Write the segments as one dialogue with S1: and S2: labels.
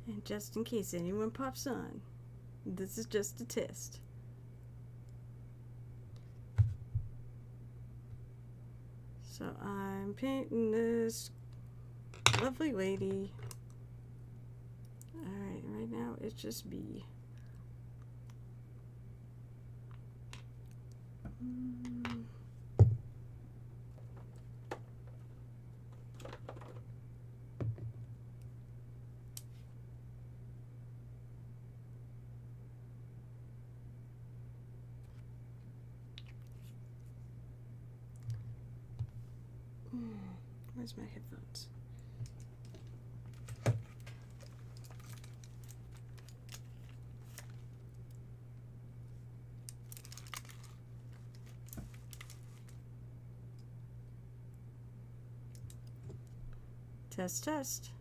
S1: And just in case anyone pops on, this is just a test. So I'm painting this lovely lady. Alright, right now it's just B. Where's my headphones? Test, test.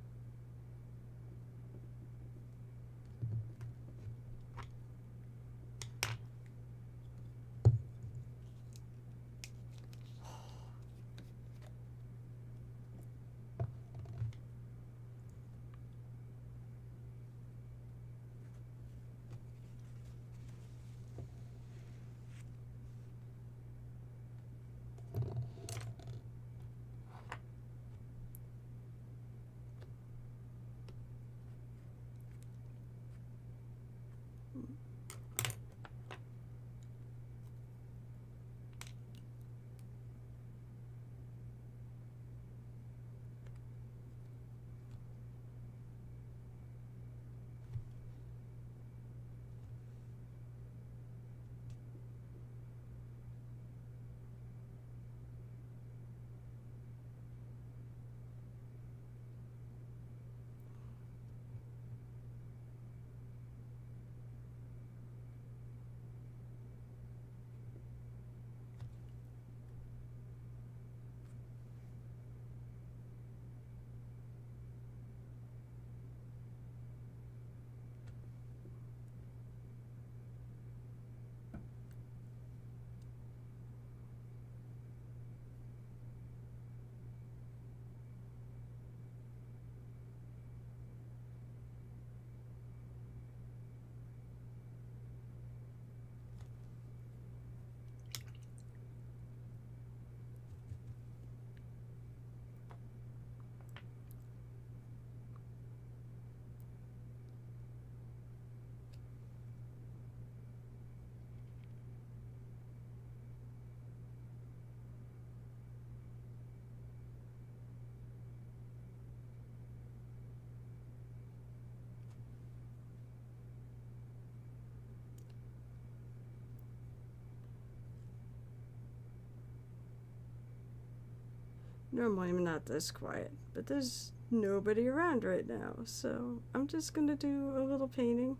S1: Normally I'm not this quiet, but there's nobody around right now, so I'm just gonna do a little painting.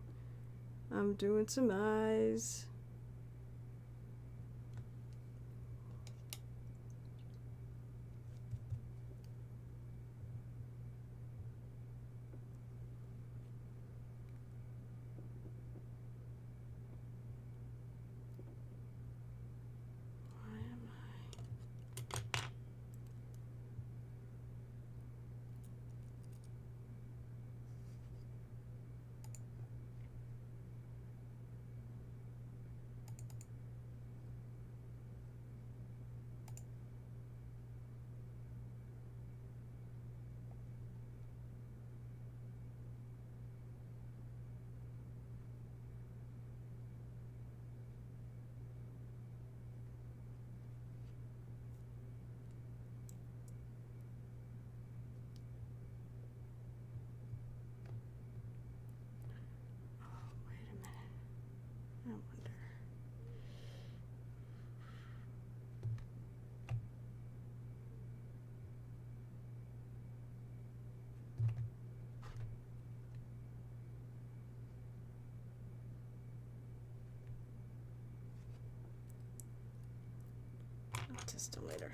S1: I'm doing some eyes. Why am I? Oh, wait a minute. I wonder. I'll test them later.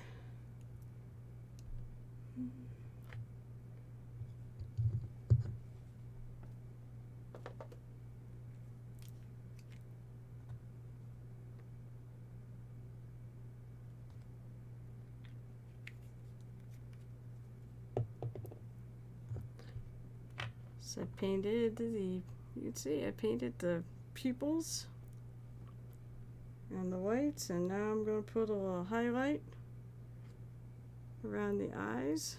S1: So I painted the, you can see I painted the pupils and the whites, and now I'm going to put a little highlight around the eyes.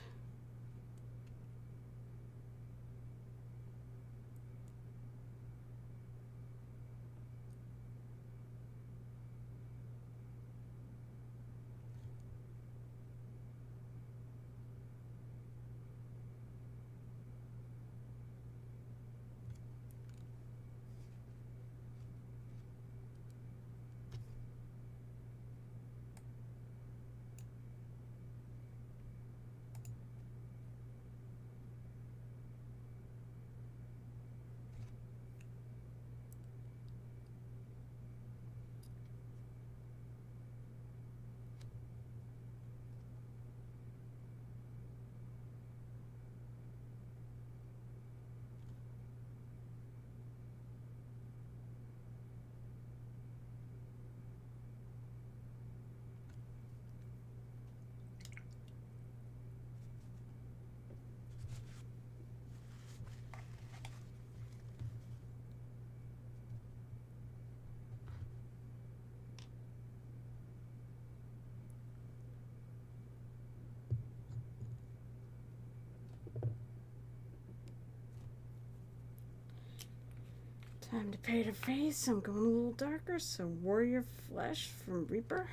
S1: Time to paint her face. I'm going a little darker, so Warrior Flesh from Reaper.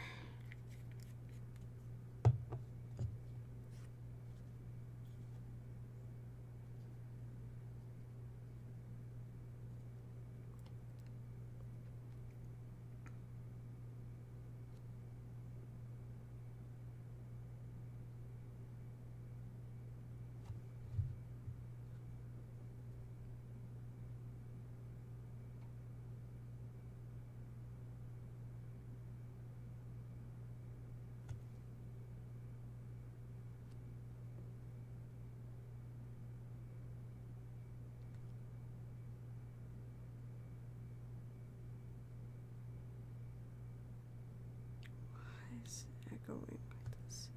S1: Why is it echoing like this?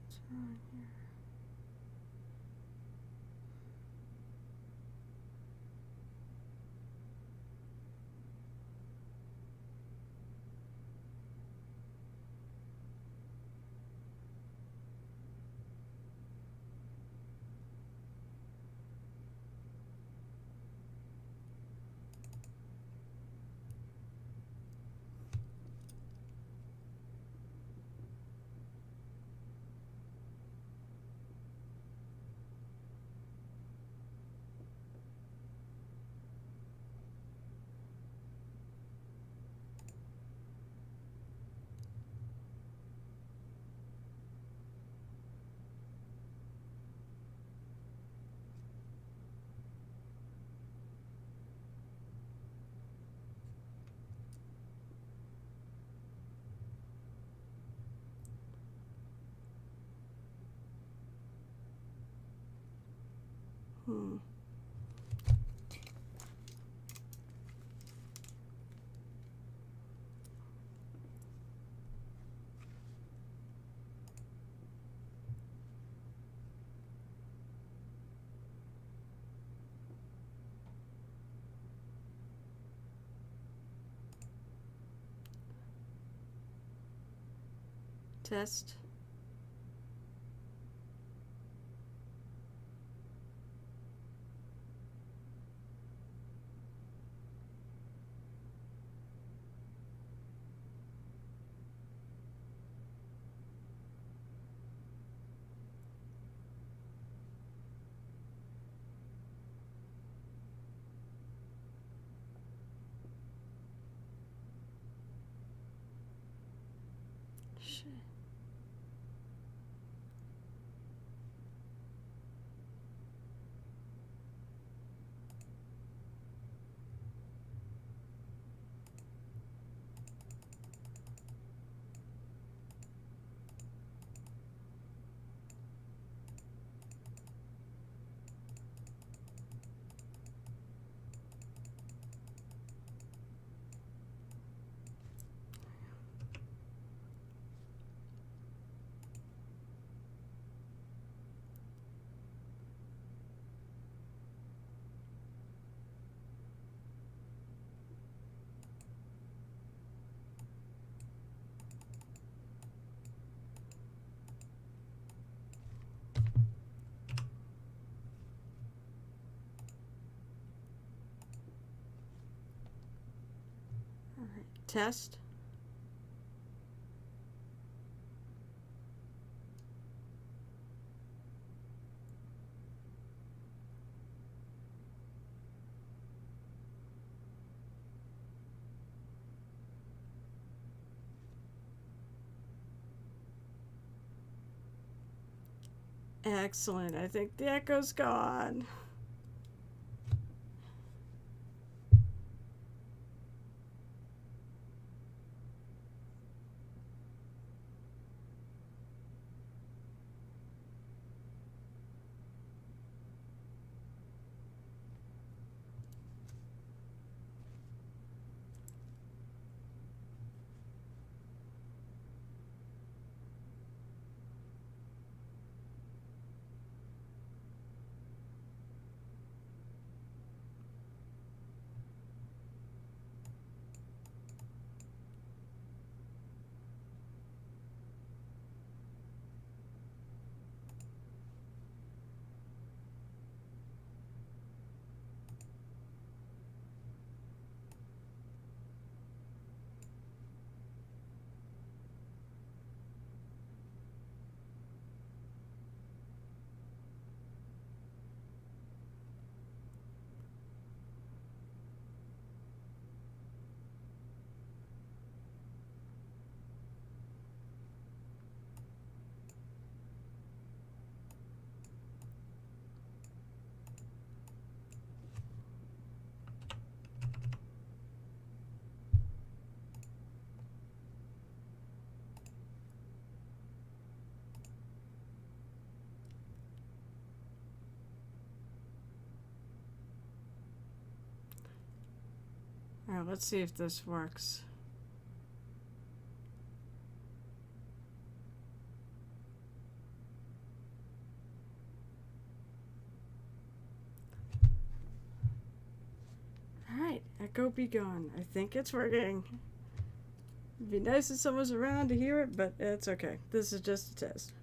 S1: What's wrong here? Hmm. Test. Shit. All right. Test. Excellent. I think the echo's gone. All right, let's see if this works. All right, echo be gone. I think it's working. It'd be nice if someone's around to hear it, but it's okay. This is just a test.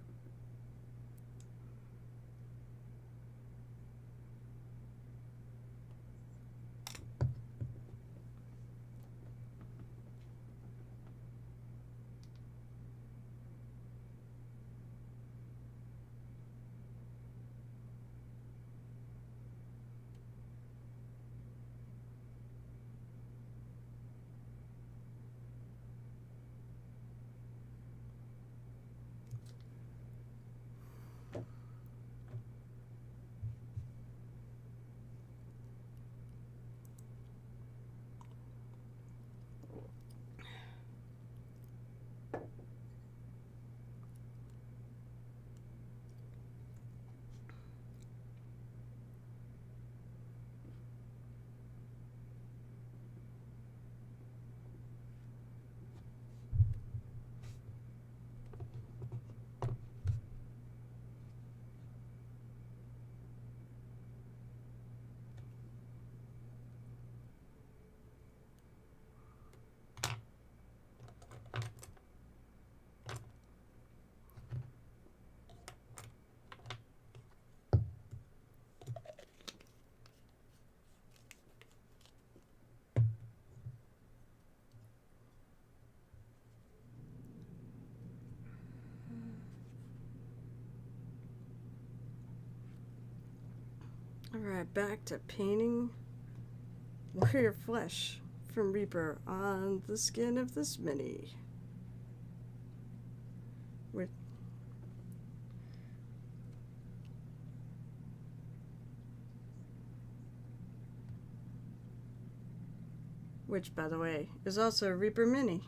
S1: Alright, back to painting warrior flesh from Reaper on the skin of this mini. Which, by the way, is also a Reaper Mini.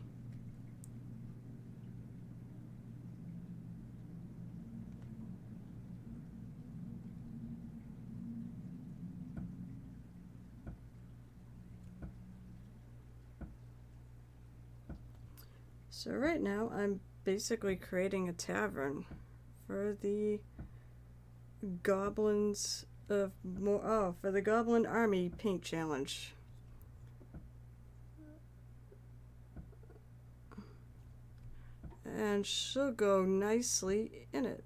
S1: So right now I'm basically creating a tavern for the Goblins of for the Goblin Army Paint Challenge. And she'll go nicely in it.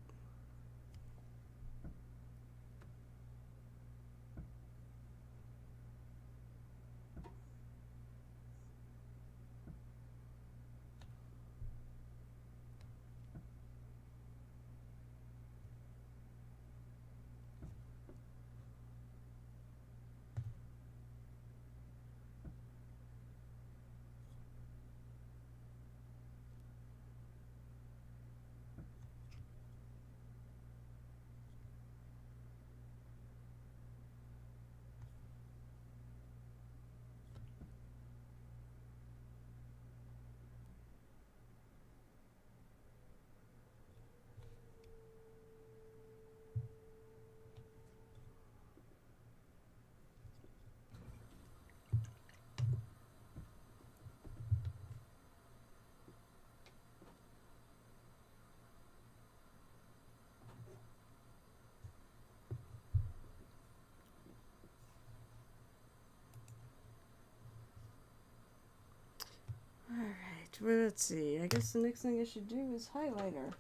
S1: Alright, well, let's see. I guess the next thing I should do is highlighter.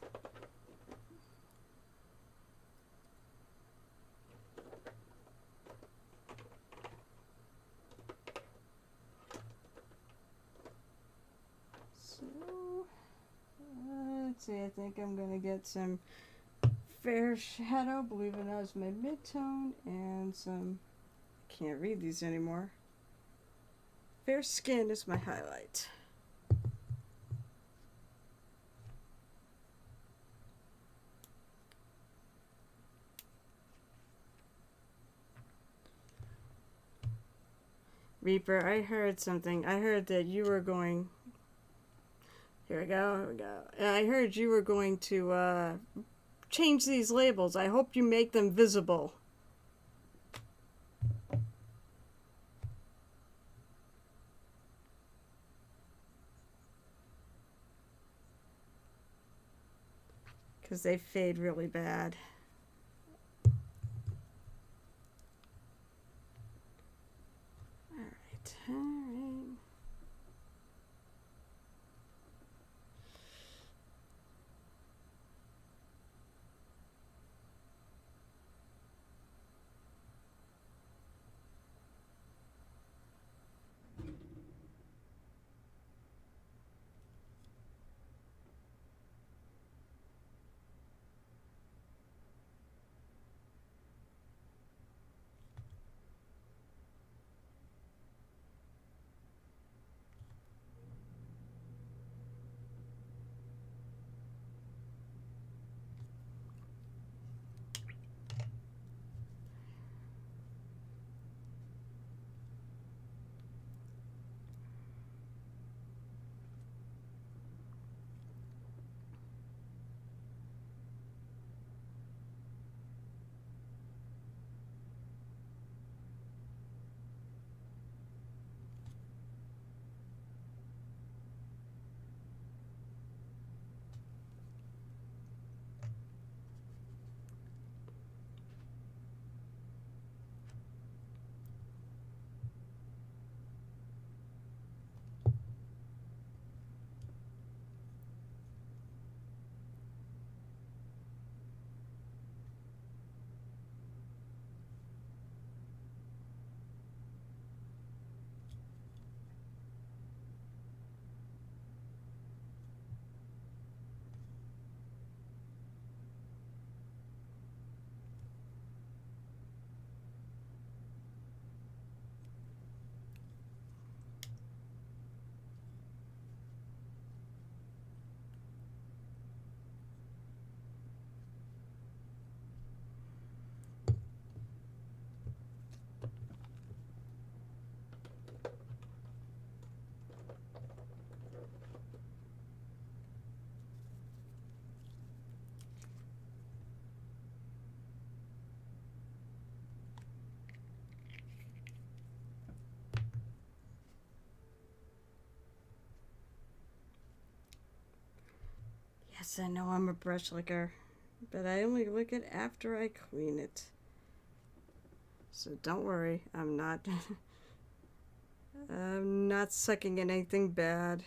S1: So, let's see. I think I'm going to get some fair shadow, believe it or not, is my mid-tone, and some, I can't read these anymore. Fair skin is my highlight. Reaper, I heard something. I heard that you were going... Here we go. I heard you were going to change these labels. I hope you make them visible. Because they fade really bad. Alright. Yes, I know I'm a brush licker, but I only lick it after I clean it. So don't worry, I'm not I'm not sucking in anything bad.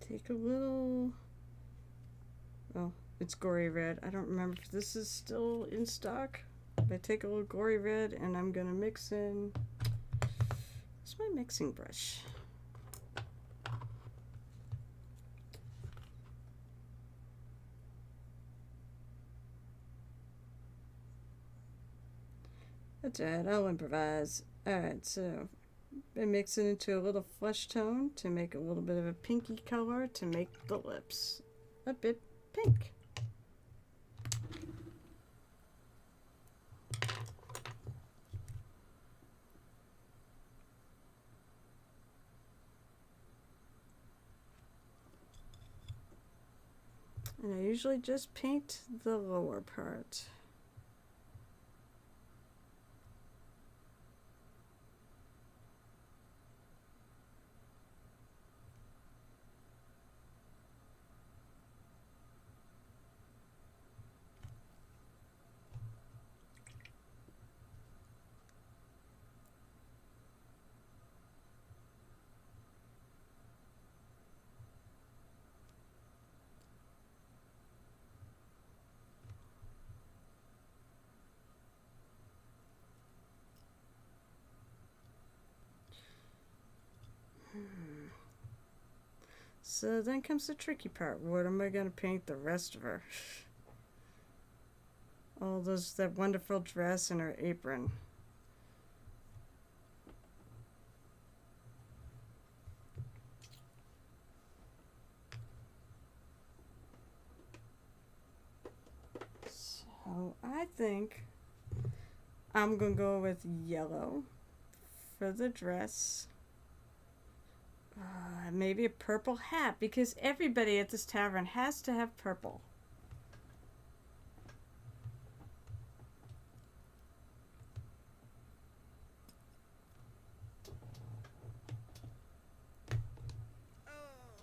S1: Take a little, oh, it's Gory Red. I don't remember if this is still in stock. I take a little Gory Red and I'm gonna mix in, where's my mixing brush? That's right, I'll improvise. Alright, so I mix it into a little flesh tone to make a little bit of a pinky color to make the lips a bit pink. And I usually just paint the lower part. So then comes the tricky part. What am I going to paint the rest of her? All those, that wonderful dress and her apron. So I think I'm going to go with yellow for the dress. Maybe a purple hat, because everybody at this tavern has to have purple.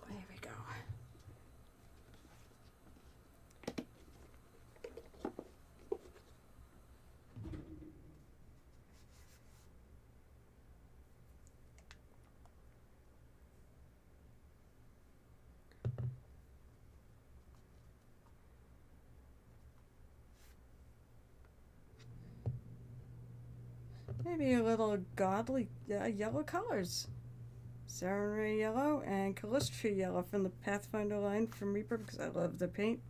S1: There we go. Maybe a little godly yellow colors. Sarenrae yellow and Calistria yellow from the Pathfinder line from Reaper, because I love the paint.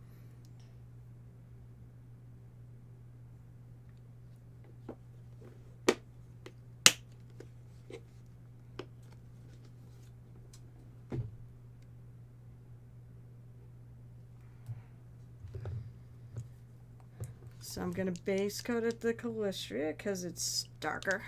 S1: So I'm going to base coat it the Calistria because it's darker.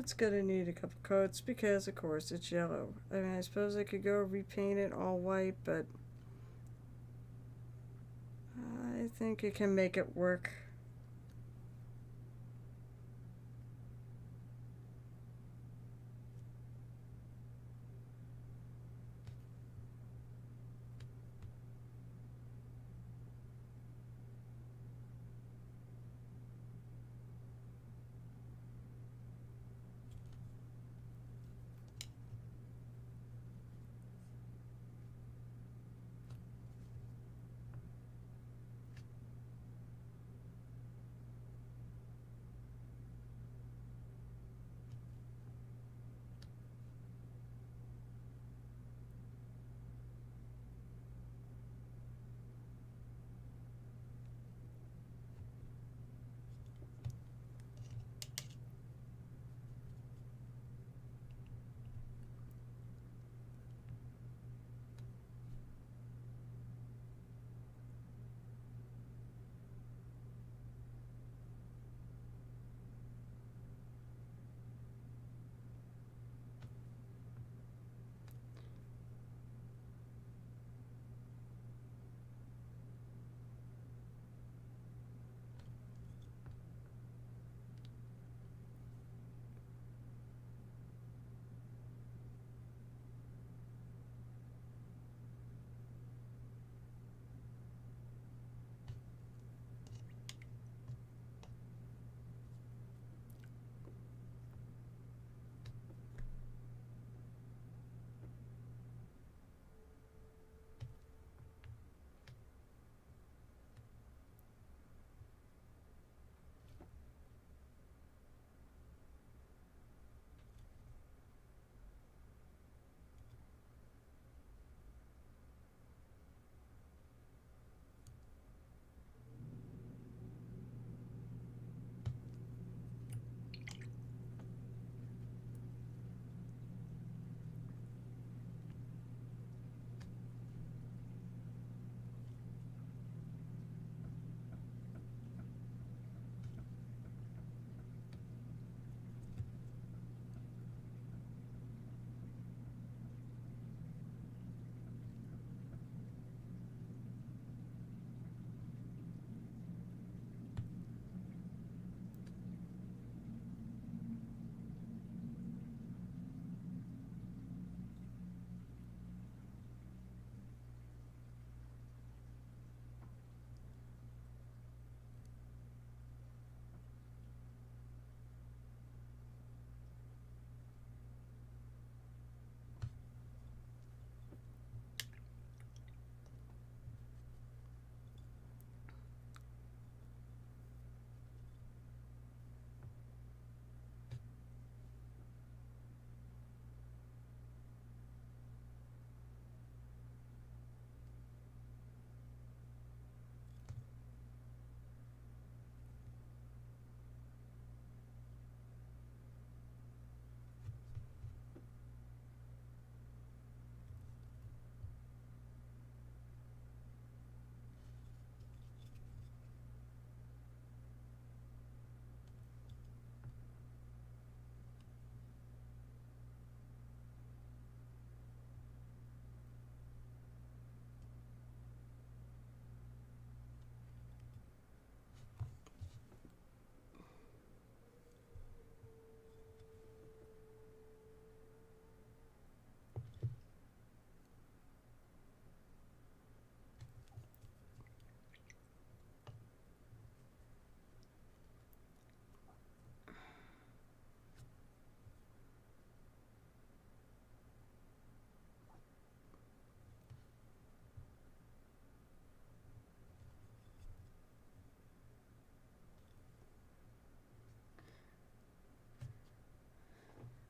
S1: it's gonna need a couple coats because, of course, it's yellow. I mean, I suppose I could go repaint it all white, but I think it can make it work.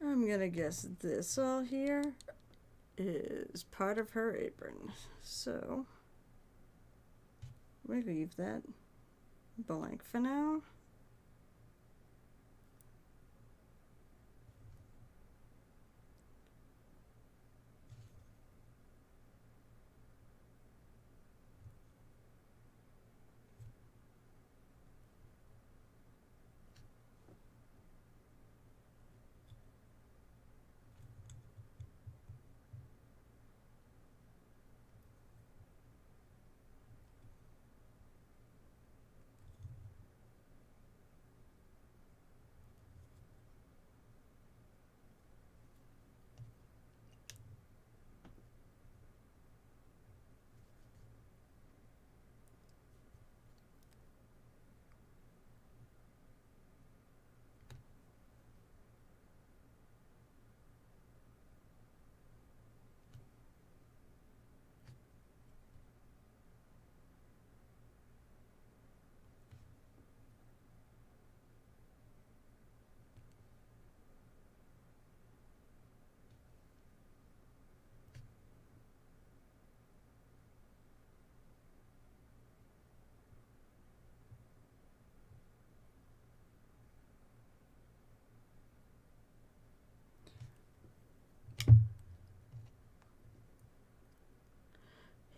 S1: I'm gonna guess this all here is part of her apron. So we leave that blank for now.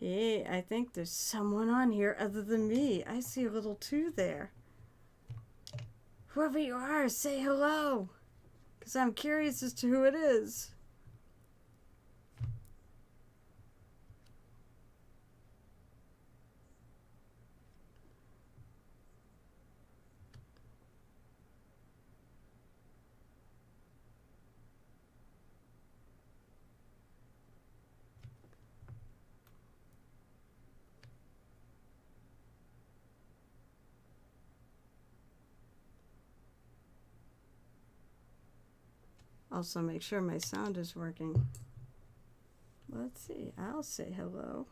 S1: Hey, I think there's someone on here other than me. I see a little 2 there. Whoever you are, say hello. Because I'm curious as to who it is. Also, make sure my sound is working. Let's see. I'll say hello.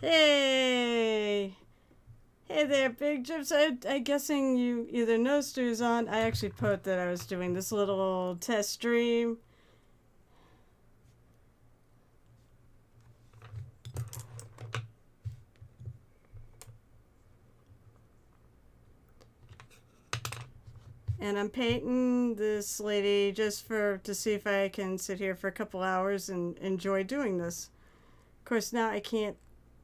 S1: Hey! Hey there, Big Chips. I'm guessing you either know Stu's on. I actually put that I was doing this little test stream. And I'm painting this lady just to see if I can sit here for a couple hours and enjoy doing this. Of course, now I can't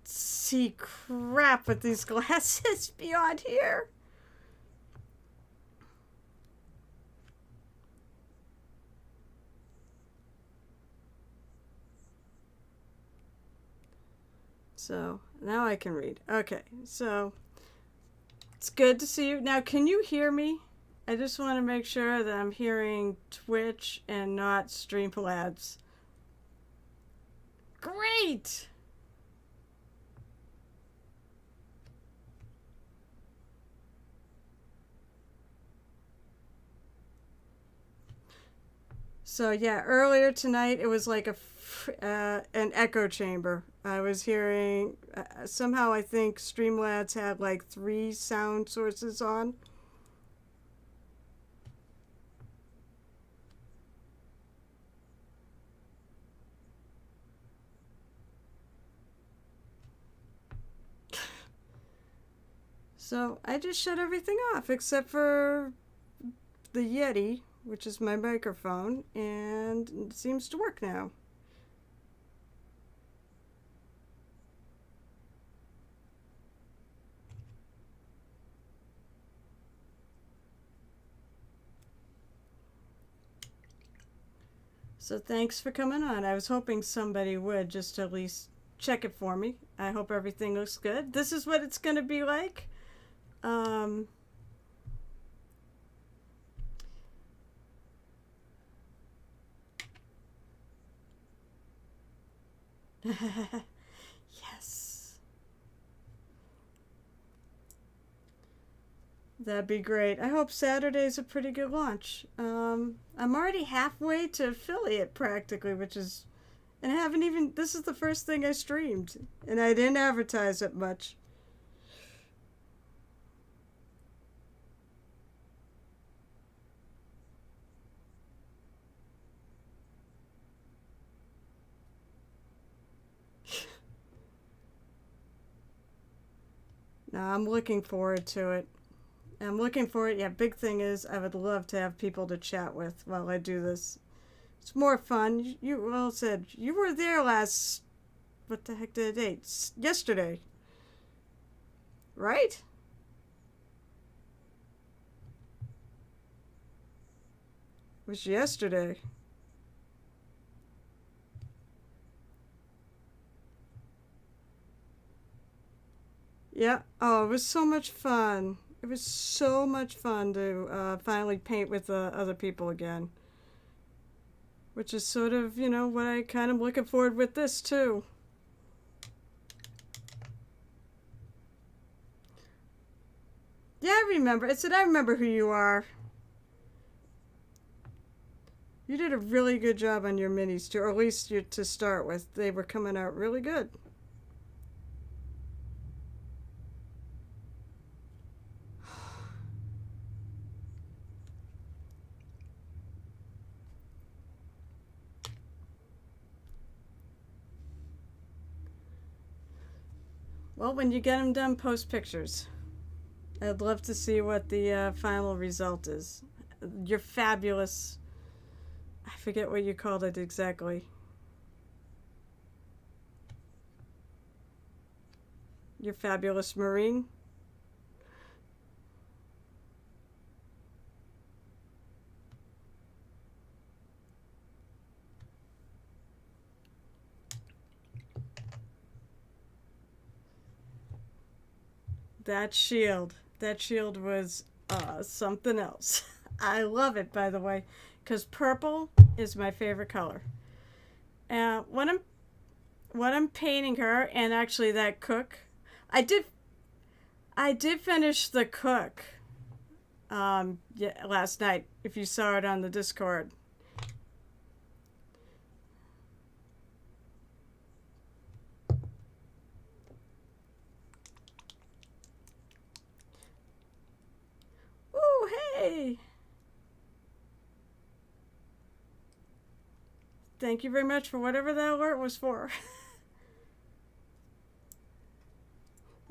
S1: see crap with these glasses beyond here. So now I can read. Okay, so it's good to see you. Now, can you hear me? I just want to make sure that I'm hearing Twitch and not Streamlabs. Great! So yeah, earlier tonight it was like an echo chamber. I was hearing somehow I think Streamlabs had like 3 sound sources on. So I just shut everything off except for the Yeti, which is my microphone, and it seems to work now. So thanks for coming on. I was hoping somebody would just at least check it for me. I hope everything looks good. This is what it's going to be like. Yes. That'd be great. I hope Saturday's a pretty good launch. I'm already halfway to affiliate practically, which is, and I haven't even, this is the first thing I streamed, and I didn't advertise it much. No, I'm looking forward to it. I'm looking for it. Yeah, big thing is I would love to have people to chat with while I do this. It's more fun. You well said. You were there last. What the heck did it date? Yesterday. Right? It was yesterday. Yeah. Oh, it was so much fun. It was so much fun to finally paint with other people again. Which is sort of, what I kind of looking forward with this too. Yeah, I remember. I said, I remember who you are. You did a really good job on your minis too, or at least to start with. They were coming out really good. Well, when you get them done, post pictures. I'd love to see what the final result is. You're fabulous. I forget what you called it exactly. You're fabulous, Marine. That shield was something else. I love it, by the way, because purple is my favorite color. When I'm painting her, and actually that cook, I did finish the cook last night. If you saw it on the Discord. Ooh, hey! Thank you very much for whatever that alert was for.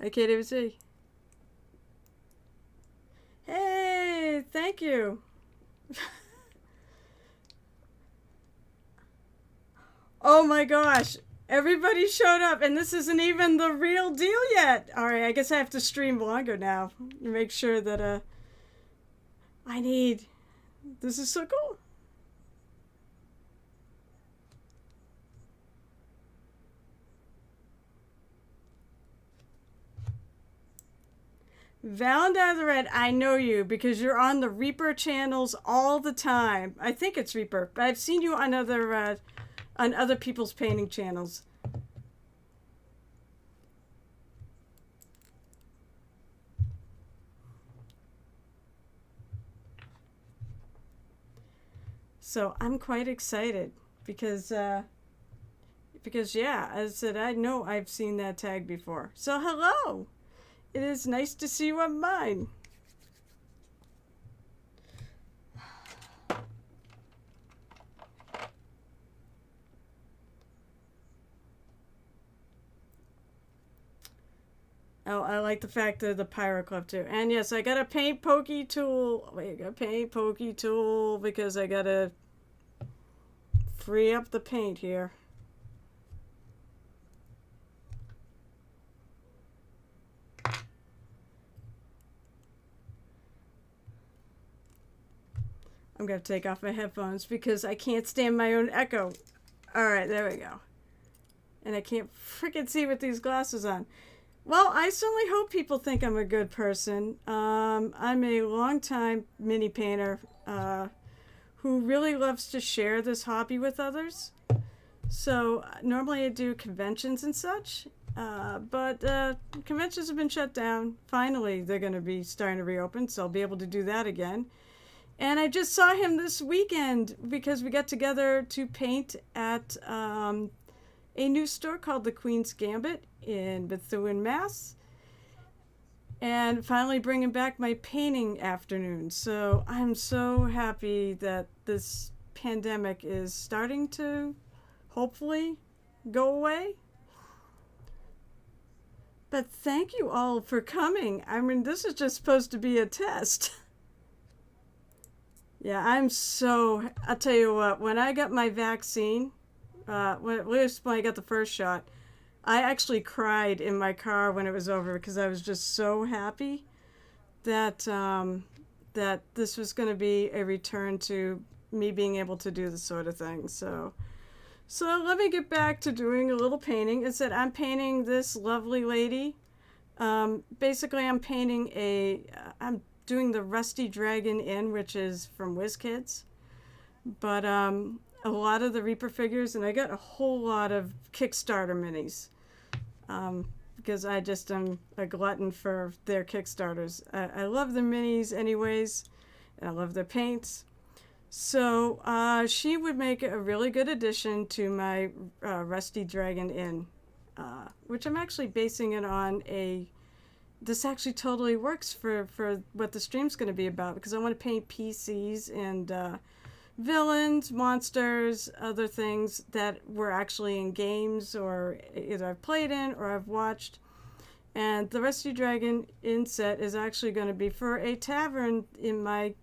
S1: I can't even see. Hey, thank you. Oh my gosh. Everybody showed up, and this isn't even the real deal yet. All right, I guess I have to stream longer now. Make sure that this is so cool. Valentine the Red, I know you because you're on the Reaper channels all the time. I think it's Reaper, but I've seen you on other people's painting channels. So I'm quite excited because yeah, as I said, I know I've seen that tag before. So hello. It is nice to see you on mine. Oh, I like the fact that the Pyro Club too. And yes, I got a paint pokey tool. Wait, I got a paint pokey tool because I gotta free up the paint here. I'm going to take off my headphones because I can't stand my own echo. All right, there we go. And I can't freaking see with these glasses on. Well, I certainly hope people think I'm a good person. I'm a longtime mini painter who really loves to share this hobby with others. So normally I do conventions and such, but conventions have been shut down. Finally, they're going to be starting to reopen, so I'll be able to do that again. And I just saw him this weekend because we got together to paint at a new store called the Queen's Gambit in Bethune, Mass. And finally bringing back my painting afternoon. So I'm so happy that this pandemic is starting to hopefully go away. But thank you all for coming. I mean, this is just supposed to be a test. Yeah, I'll tell you what, when I got my vaccine, when I got the first shot, I actually cried in my car when it was over because I was just so happy that that this was going to be a return to me being able to do this sort of thing. So let me get back to doing a little painting. It's that I'm painting this lovely lady. Basically, I'm painting I'm doing the Rusty Dragon Inn, which is from WizKids. But a lot of the Reaper figures, and I got a whole lot of Kickstarter minis. Because I just am a glutton for their Kickstarters. I love their minis anyways, and I love their paints. So she would make a really good addition to my Rusty Dragon Inn, which I'm actually basing it on a. This actually totally works for what the stream's going to be about because I want to paint PCs and villains, monsters, other things that were actually in games or either I've played in or I've watched. And the Rusty Dragon Inn set is actually going to be for a tavern in my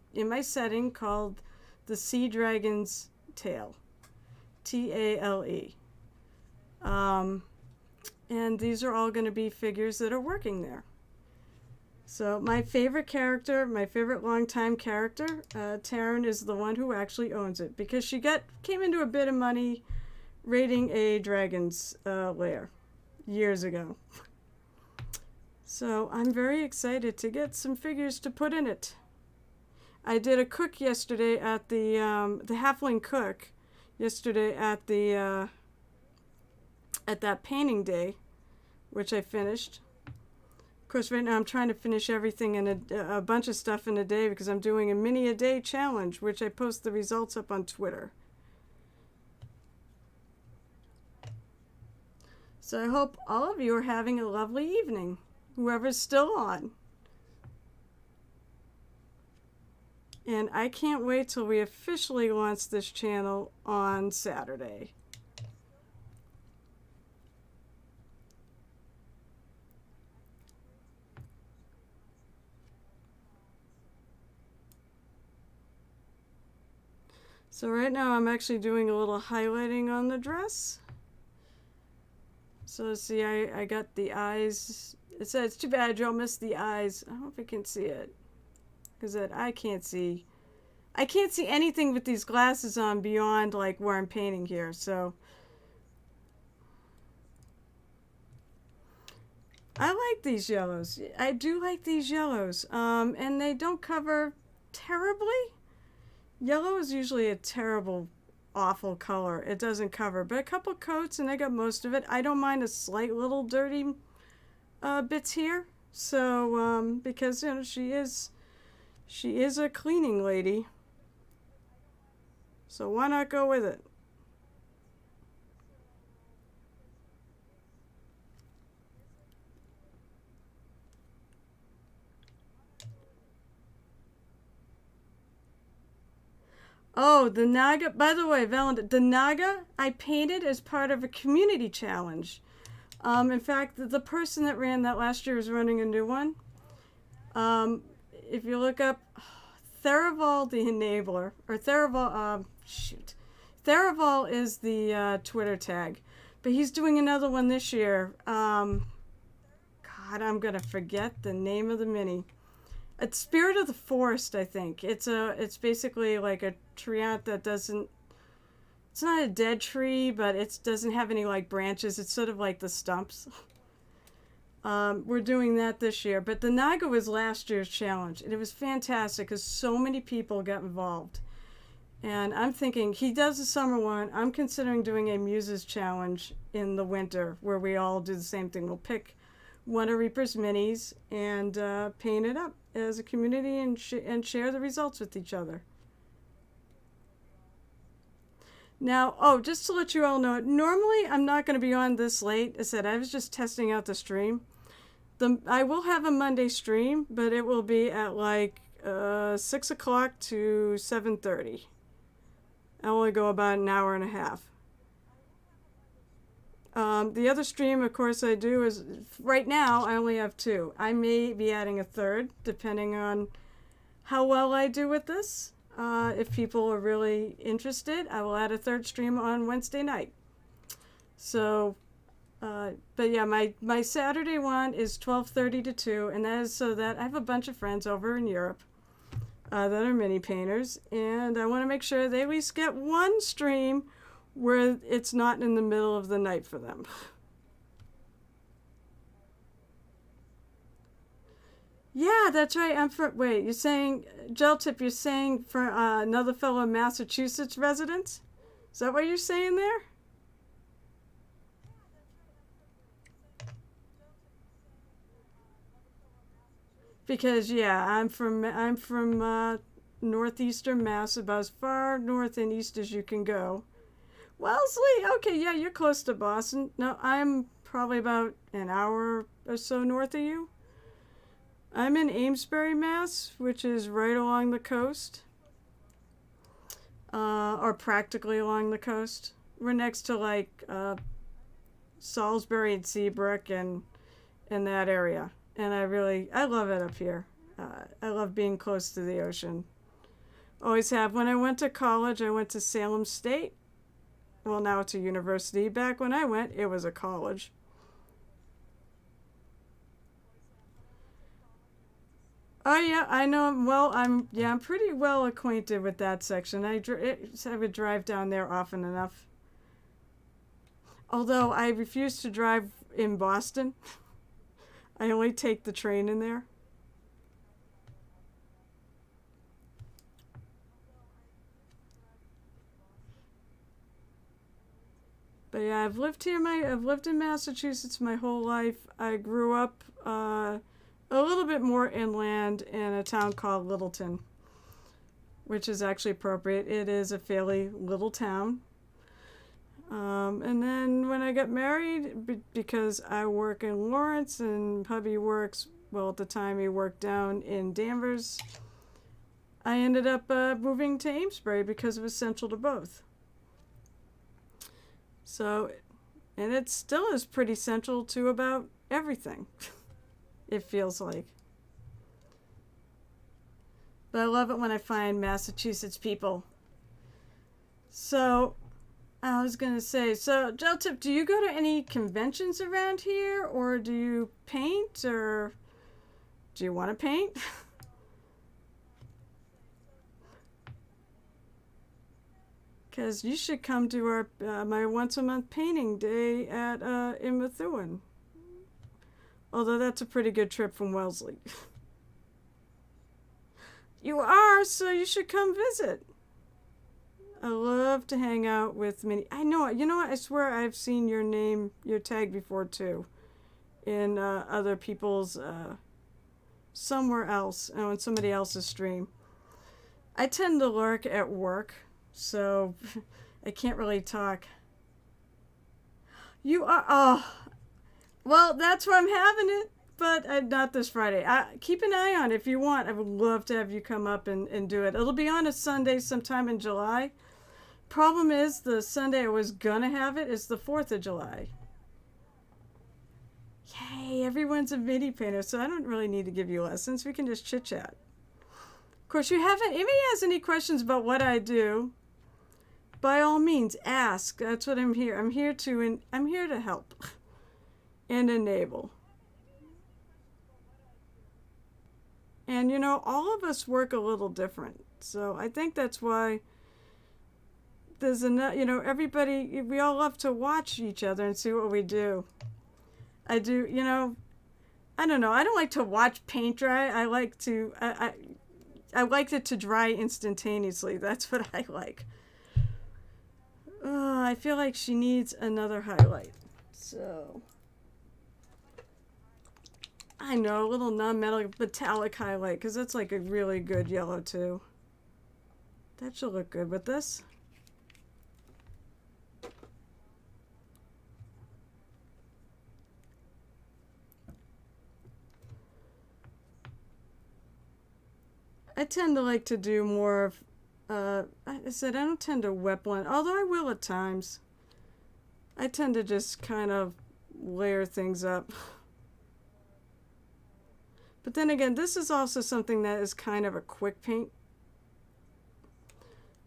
S1: setting called the Sea Dragon's Tale, Tale. And these are all going to be figures that are working there. So my favorite character, my favorite longtime character, Taryn, is the one who actually owns it because she came into a bit of money raiding a dragon's lair years ago. So I'm very excited to get some figures to put in it. I did a cook yesterday at the halfling cook yesterday at that painting day, which I finished. Of course, right now I'm trying to finish everything in a bunch of stuff in a day because I'm doing a mini a day challenge, which I post the results up on Twitter. So I hope all of you are having a lovely evening, whoever's still on. And I can't wait till we officially launch this channel on Saturday. So right now I'm actually doing a little highlighting on the dress. So see, I got the eyes. It says, it's too bad y'all missed the eyes. I hope you can see it. Because I can't see. I can't see anything with these glasses on beyond like where I'm painting here. So I like these yellows. I do like these yellows. And they don't cover terribly. Yellow is usually a terrible, awful color. It doesn't cover. But a couple coats and I got most of it. I don't mind a slight little dirty bits here. So, because, you know, she is a cleaning lady. So why not go with it? Oh, the Naga. By the way, Valentin, the Naga I painted as part of a community challenge. In fact, the person that ran that last year is running a new one. If you look up Theraval the Enabler, or Theraval, Theraval is the Twitter tag, but he's doing another one this year. God, I'm gonna forget the name of the mini. It's Spirit of the Forest, I think. It's basically like a tree that doesn't. It's not a dead tree, but it doesn't have any like branches. It's sort of like the stumps. We're doing that this year, but the Naga was last year's challenge, and it was fantastic because so many people got involved. And I'm thinking he does the summer one. I'm considering doing a Muses challenge in the winter where we all do the same thing. We'll pick one of Reaper's minis and paint it up as a community and share the results with each other. Now, oh, just to let you all know, normally I'm not going to be on this late. I said I was just testing out the stream. I will have a Monday stream, but it will be at like 6 o'clock to 7:30. I only go about an hour and a half. The other stream, of course, I do is, right now, I only have 2. I may be adding a 3rd, depending on how well I do with this. If people are really interested, I will add a 3rd stream on Wednesday night. So, but yeah, my Saturday one is 12:30 to 2, and that is so that I have a bunch of friends over in Europe that are mini painters, and I want to make sure they at least get one stream where it's not in the middle of the night for them. Yeah, that's right. Wait, you're saying, Geltip, you're saying for another fellow Massachusetts resident? Is that what you're saying there? Because yeah, I'm from northeastern Mass, about as far north and east as you can go. Wellesley, okay, yeah, you're close to Boston. No, I'm probably about an hour or so north of you. I'm in Amesbury, Mass, which is right along the coast, or practically along the coast. We're next to like Salisbury and Seabrook and in that area, and I love it up here. I love being close to the ocean. Always have. When I went to college, I went to Salem State. Well, now it's a university. Back when I went, it was a college. Oh yeah, I know. Well, I'm pretty well acquainted with that section. I would drive down there often enough. Although I refuse to drive in Boston, I only take the train in there. But yeah, I've lived in Massachusetts my whole life. I grew up a little bit more inland in a town called Littleton, which is actually appropriate. It is a fairly little town. And then when I got married, because I work in Lawrence and hubby works, well, at the time he worked down in Danvers, I ended up moving to Amesbury because it was central to both. So, and it still is pretty central to about everything, it feels like. But I love it when I find Massachusetts people. So, I was going to say, so, Geltip, do you go to any conventions around here, or do you paint, or do you want to paint? Because you should come to our my once a month painting day at in Methuen. Although that's a pretty good trip from Wellesley. You are, so you should come visit. I love to hang out with many. I know, you know what? I swear I've seen your name, your tag before too, in other people's somewhere else, on somebody else's stream. I tend to lurk at work, so I can't really talk. You are, oh, well, that's where I'm having it, but not this Friday. Keep an eye on it if you want. I would love to have you come up and do it. It'll be on a Sunday sometime in July. Problem is, the Sunday I was gonna have it is the 4th of July. Yay, everyone's a mini painter, so I don't really need to give you lessons. We can just chit chat. Of course, you haven't, if anybody has any questions about what I do, by all means, ask. That's what I'm here. I'm here to help and enable. And you know, all of us work a little different. So I think that's why there's enough, you know, everybody, we all love to watch each other and see what we do. I do, you know, I don't know. I don't like to watch paint dry. I like to, I like it to dry instantaneously. That's what I like. I feel like she needs another highlight. So, I know, a little non-metallic highlight, because that's like a really good yellow too. That should look good with this. I tend to like to do more of, I said I don't tend to wet blend, although I will at times. I tend to just kind of layer things up. But then again, this is also something that is kind of a quick paint.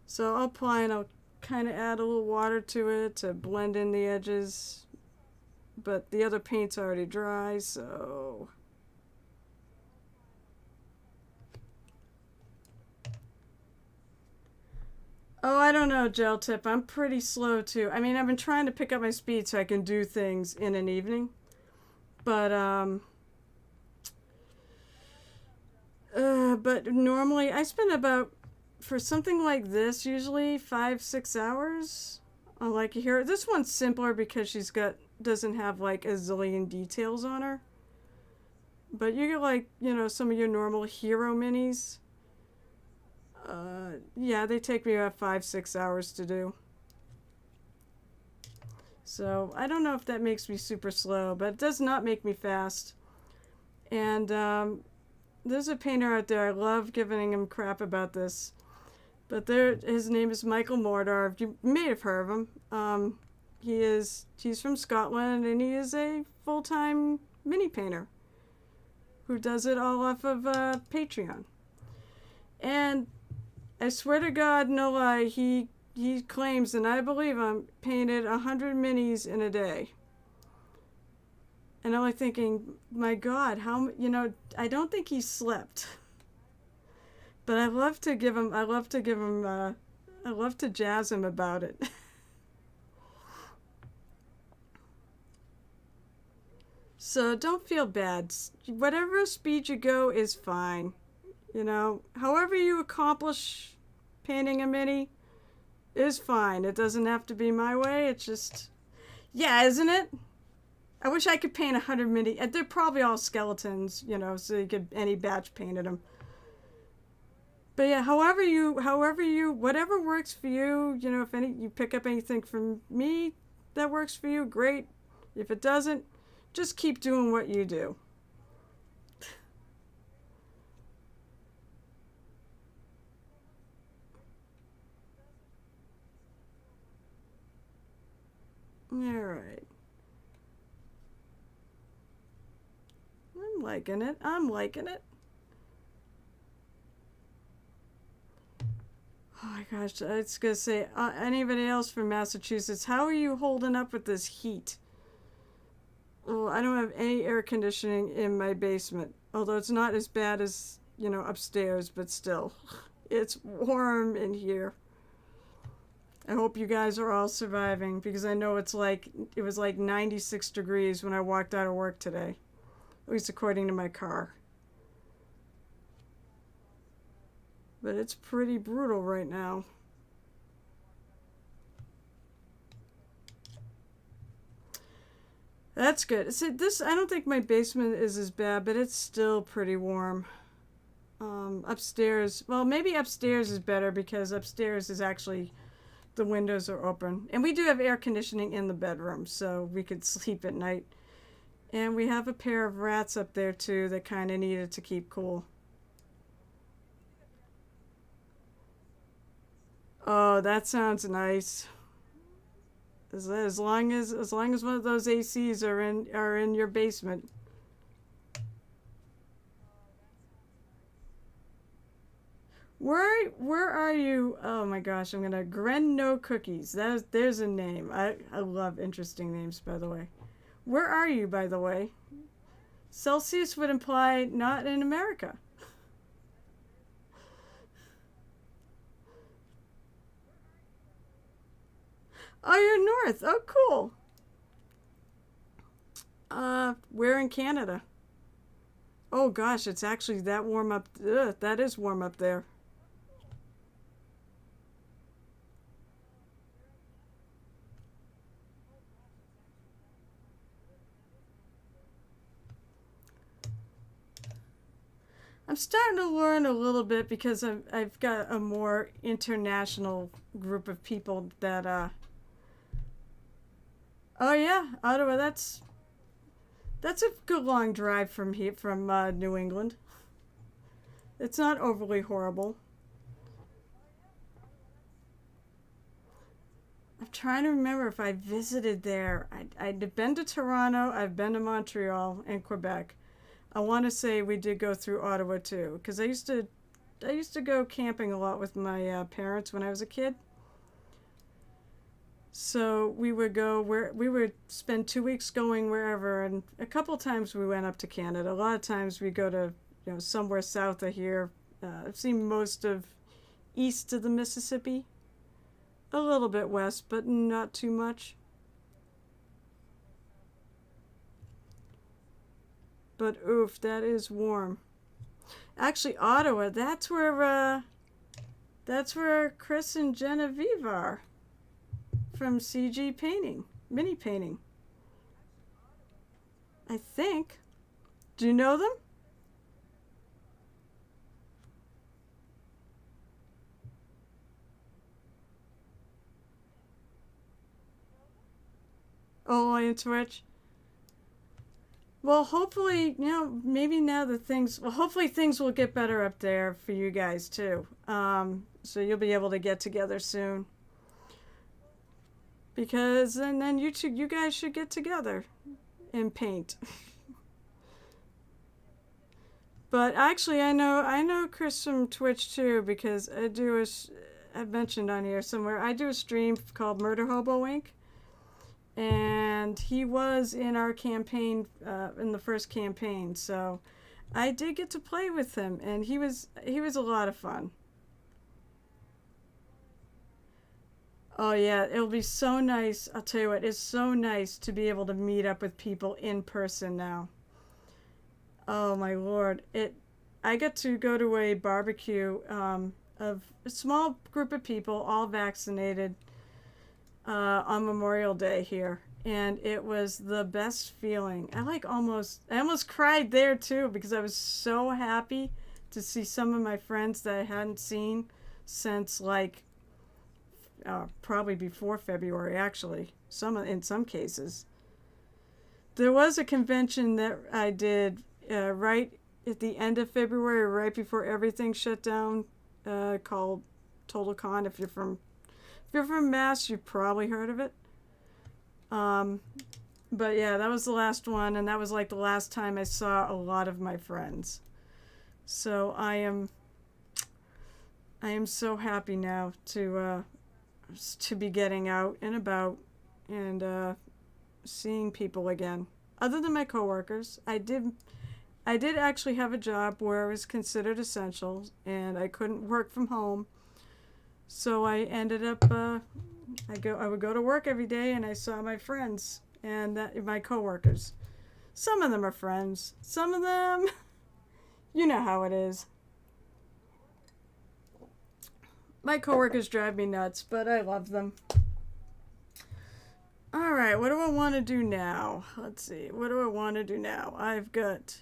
S1: So I'll apply and I'll kind of add a little water to it to blend in the edges. But the other paint's already dry, so... Oh, I don't know, Geltip. I'm pretty slow too. I mean, I've been trying to pick up my speed so I can do things in an evening. But normally I spend about, for something like this, usually 5-6 hours. I like here. This one's simpler because doesn't have like a zillion details on her. But you get like, you know, some of your normal hero minis. Yeah, they take me about 5-6 hours to do. So I don't know if that makes me super slow, but it does not make me fast. And there's a painter out there. I love giving him crap about this. But his name is Michael Mordor. You may have heard of him. He's from Scotland, and he is a full-time mini painter who does it all off of Patreon. And I swear to God, no lie, he claims, and I believe him, painted 100 minis in a day. And I'm like thinking, my God, I don't think he slept. But I love to jazz him about it. So don't feel bad. Whatever speed you go is fine. However you accomplish painting a mini is fine. It doesn't have to be my way. It's just, yeah, isn't it? I wish I could paint 100 mini. They're probably all skeletons, so you could any batch painted them. But yeah, whatever works for you, if you pick up anything from me that works for you, great. If it doesn't, just keep doing what you do. All right. I'm liking it. Oh my gosh, I was going to say, anybody else from Massachusetts, how are you holding up with this heat? Well, I don't have any air conditioning in my basement, although it's not as bad as, upstairs, but still, it's warm in here. I hope you guys are all surviving, because I know it was like 96 degrees when I walked out of work today, at least according to my car. But it's pretty brutal right now. That's good. See, I don't think my basement is as bad, but it's still pretty warm. Upstairs, well, maybe upstairs is better because upstairs is actually, the windows are open. And we do have air conditioning in the bedroom, so we could sleep at night. And we have a pair of rats up there too that kind of needed to keep cool. Oh, that sounds nice. As long as one of those ACs are in your basement. Where are you? Oh my gosh, I'm gonna Grenno Cookies. There's a name. I love interesting names, by the way. Where are you, by the way? Celsius would imply not in America. Oh, you're north. Oh, cool. We're in Canada. Oh gosh, it's actually that warm up. Ugh, that is warm up there. I'm starting to learn a little bit because I've got a more international group of people that oh yeah, Ottawa. That's a good long drive from here from New England. It's not overly horrible. I'm trying to remember if I visited there. I've been to Toronto. I've been to Montreal and Quebec. I want to say we did go through Ottawa too, because I used to go camping a lot with my parents when I was a kid. So we would spend 2 weeks going wherever, and a couple times we went up to Canada. A lot of times we go to somewhere south of here. I've seen most of east of the Mississippi, a little bit west, but not too much. But oof, that is warm. Actually, Ottawa, that's where Chris and Genevieve are from CG Painting, Mini Painting. I think. Do you know them? only in Twitch. Well, hopefully, maybe now that hopefully things will get better up there for you guys too. So you'll be able to get together soon. Because and then you guys should get together and paint. But actually, I know Chris from Twitch too, because I've mentioned on here somewhere, I do a stream called Murder Hobo Inc. And he was in our campaign, in the first campaign, so I did get to play with him, and he was a lot of fun. Oh yeah, it'll be so nice. I'll tell you what, it's so nice to be able to meet up with people in person now. Oh my lord, I got to go to a barbecue of a small group of people, all vaccinated, on Memorial Day here, and it was the best feeling. I almost cried there too, because I was so happy to see some of my friends that I hadn't seen since probably before February, actually. In some cases. There was a convention that I did right at the end of February, right before everything shut down, called Total Con. If you're from Mass, you've probably heard of it. But yeah, that was the last one, and that was like the last time I saw a lot of my friends. So I am so happy now to be getting out and about and seeing people again. Other than my coworkers, I did actually have a job where I was considered essential, and I couldn't work from home. So I ended up I would go to work every day, and I saw my friends and my coworkers. Some of them are friends. Some of them, you know how it is. My coworkers drive me nuts, but I love them. Alright, what do I want to do now? Let's see. What do I want to do now? I've got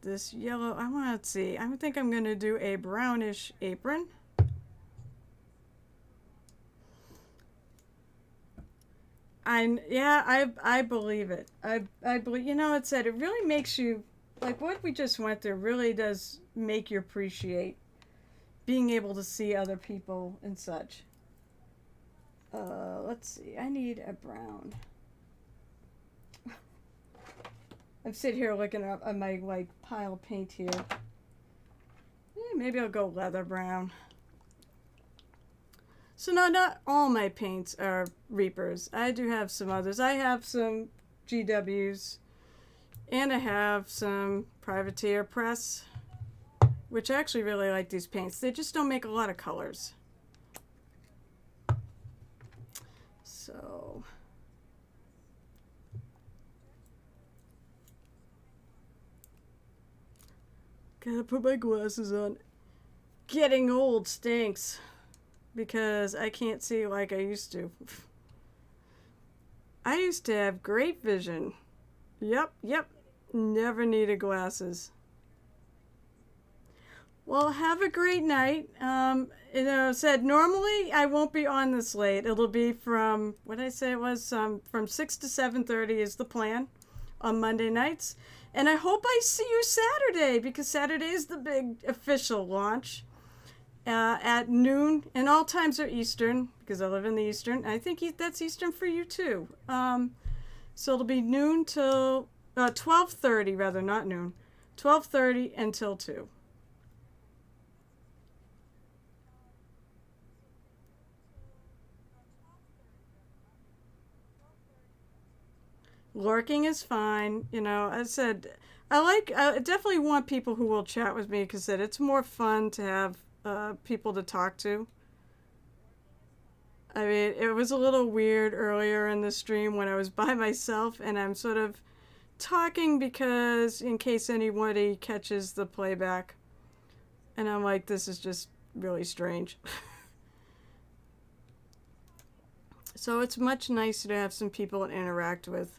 S1: this yellow. I want to see. I think I'm going to do a brownish apron. I believe it. I believe, it said it really makes you, like what we just went through really does make you appreciate being able to see other people and such. Let's see. I need a brown. I'm sitting here looking up at my pile of paint here. Maybe I'll go leather brown. So no, not all my paints are Reapers. I do have some others. I have some GWs, and I have some Privateer Press, which I actually really like these paints. They just don't make a lot of colors. So gotta put my glasses on. Getting old stinks, because I can't see like I used to. I used to have great vision. Yep. Never needed glasses. Well, have a great night. Said normally I won't be on this late. It'll be from, what did I say it was? From 6 to 7:30 is the plan on Monday nights. And I hope I see you Saturday, because Saturday is the big official launch at noon. And all times are Eastern, because I live in the Eastern. I think that's Eastern for you too. So it'll be noon till 12:30, rather, not noon. 12:30 until 2. Lurking is fine. I said, I definitely want people who will chat with me, because it's more fun to have people to talk to. I mean, it was a little weird earlier in the stream when I was by myself, and I'm sort of talking because in case anybody catches the playback. And I'm like, this is just really strange. So it's much nicer to have some people to interact with.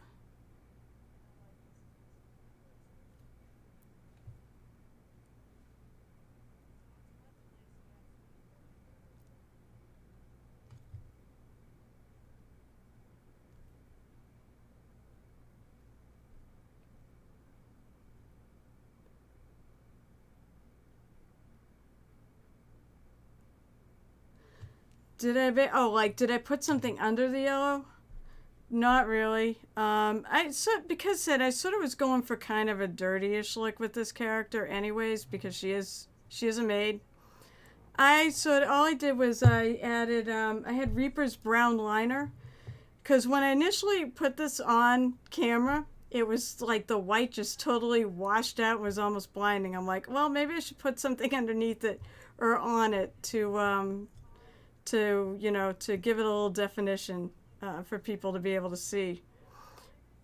S1: did I put something under the yellow? Not really. I sort of was going for kind of a dirty-ish look with this character, anyways, because she is a maid. All I did was I added I had Reaper's brown liner, because when I initially put this on camera, it was like the white just totally washed out, was almost blinding. I'm like, well, maybe I should put something underneath it or on it to give it a little definition for people to be able to see.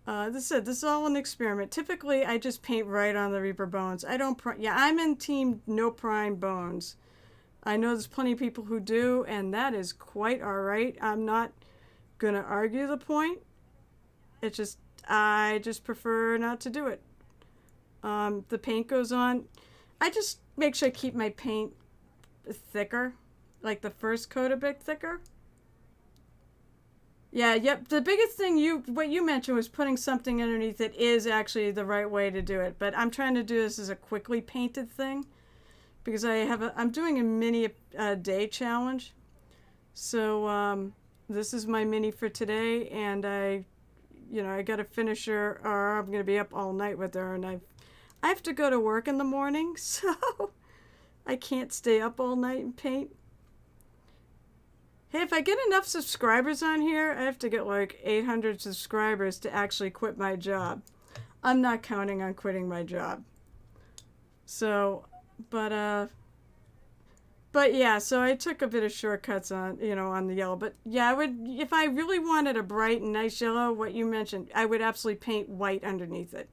S1: This is all an experiment. Typically, I just paint right on the Reaper bones. I don't. I'm in team no prime bones. I know there's plenty of people who do, and that is quite all right. I'm not gonna argue the point. It's just I just prefer not to do it. The paint goes on. I just make sure I keep my paint thicker, like the first coat a bit thicker. Yeah, yep. The biggest thing what you mentioned was putting something underneath it is actually the right way to do it. But I'm trying to do this as a quickly painted thing because I'm doing a mini day challenge. So this is my mini for today, and I got to finish her, or I'm gonna be up all night with her, and I have to go to work in the morning, so I can't stay up all night and paint. Hey, if I get enough subscribers on here, I have to get like 800 subscribers to actually quit my job. I'm not counting on quitting my job. So, but yeah, so I took a bit of shortcuts on the yellow. But yeah, I would, if I really wanted a bright and nice yellow, what you mentioned, I would absolutely paint white underneath it.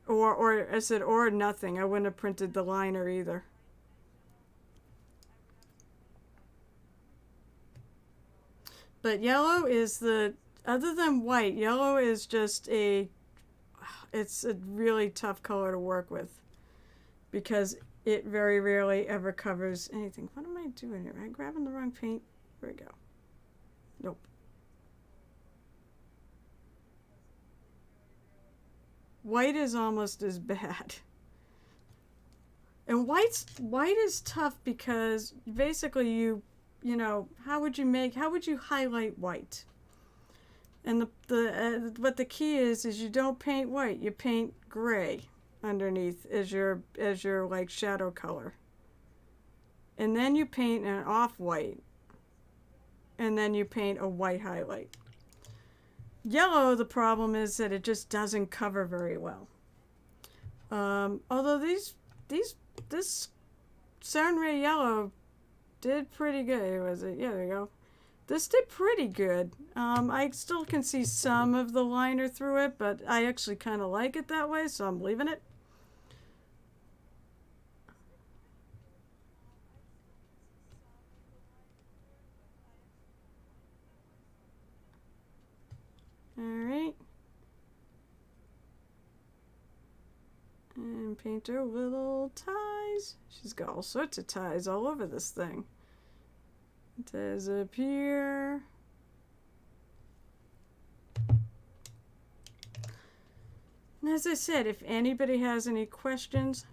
S1: Or I said, or nothing. I wouldn't have printed the liner either. But yellow is other than white, yellow is just it's a really tough color to work with because it very rarely ever covers anything. What am I doing here? Am I grabbing the wrong paint? Here we go. Nope. White is almost as bad. And white is tough because basically how would you highlight white? And what the key is you don't paint white, you paint gray underneath as your like shadow color. And then you paint an off-white. And then you paint a white highlight. Yellow, the problem is that it just doesn't cover very well. Although this Sarenrae yellow did pretty good. Was it? Yeah, there you go. This did pretty good. I still can see some of the liner through it, but I actually kind of like it that way, so I'm leaving it. Alright. And paint her little ties. She's got all sorts of ties all over this thing. Ties up here. And as I said, if anybody has any questions,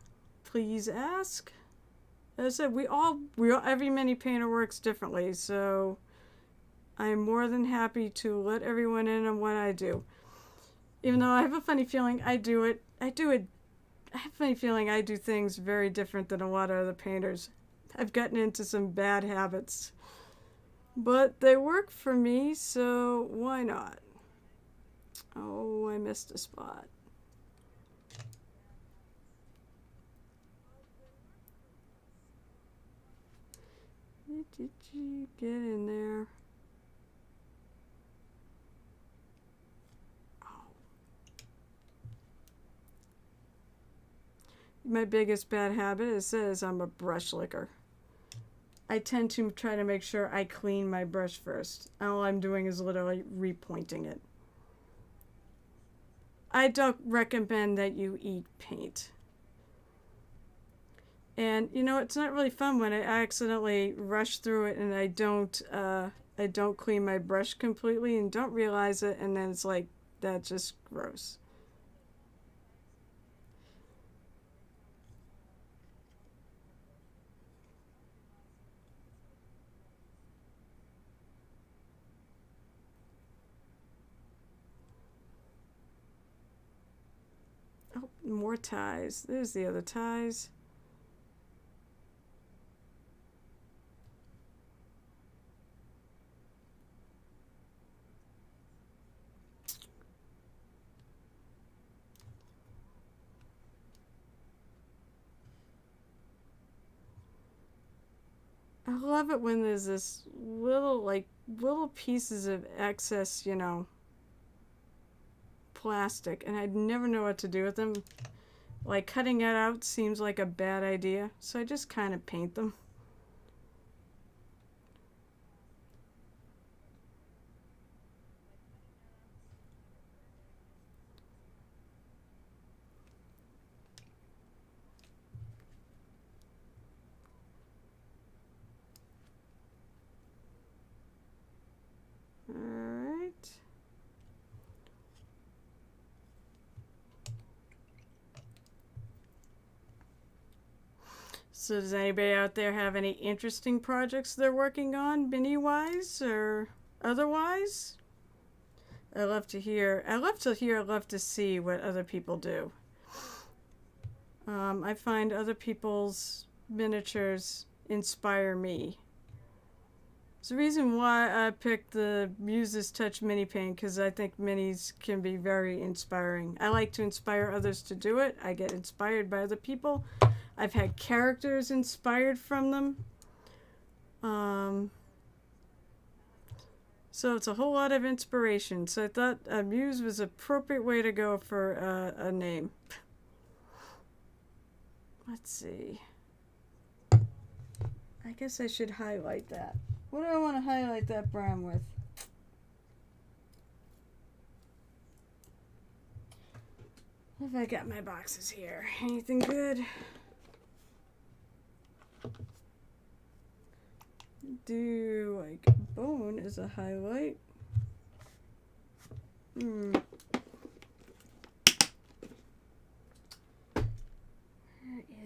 S1: please ask. As I said, every mini painter works differently, so I'm more than happy to let everyone in on what I do. Even though I have a funny feeling I have a funny feeling I do things very different than a lot of other painters. I've gotten into some bad habits. But they work for me, so why not? Oh, I missed a spot. Did you get in there? My biggest bad habit is I'm a brush licker. I tend to try to make sure I clean my brush first. All I'm doing is literally repointing it. I don't recommend that you eat paint. And it's not really fun when I accidentally rush through it and I don't clean my brush completely and don't realize it, and then it's like, that's just gross. more ties. There's the other ties. I love it when there's this little pieces of excess, plastic, and I'd never know what to do with them. Like, cutting it out seems like a bad idea, so I just kind of paint them. Alright. So does anybody out there have any interesting projects they're working on, mini-wise or otherwise? I love to hear, I love to see what other people do. I find other people's miniatures inspire me. It's the reason why I picked the Muses Touch Mini Paint, because I think minis can be very inspiring. I like to inspire others to do it. I get inspired by other people. I've had characters inspired from them. So it's a whole lot of inspiration. So I thought Muse was an appropriate way to go for a name. Let's see. I guess I should highlight that. What do I want to highlight that brown with? If I got my boxes here. Anything good? Do like bone as a highlight? Where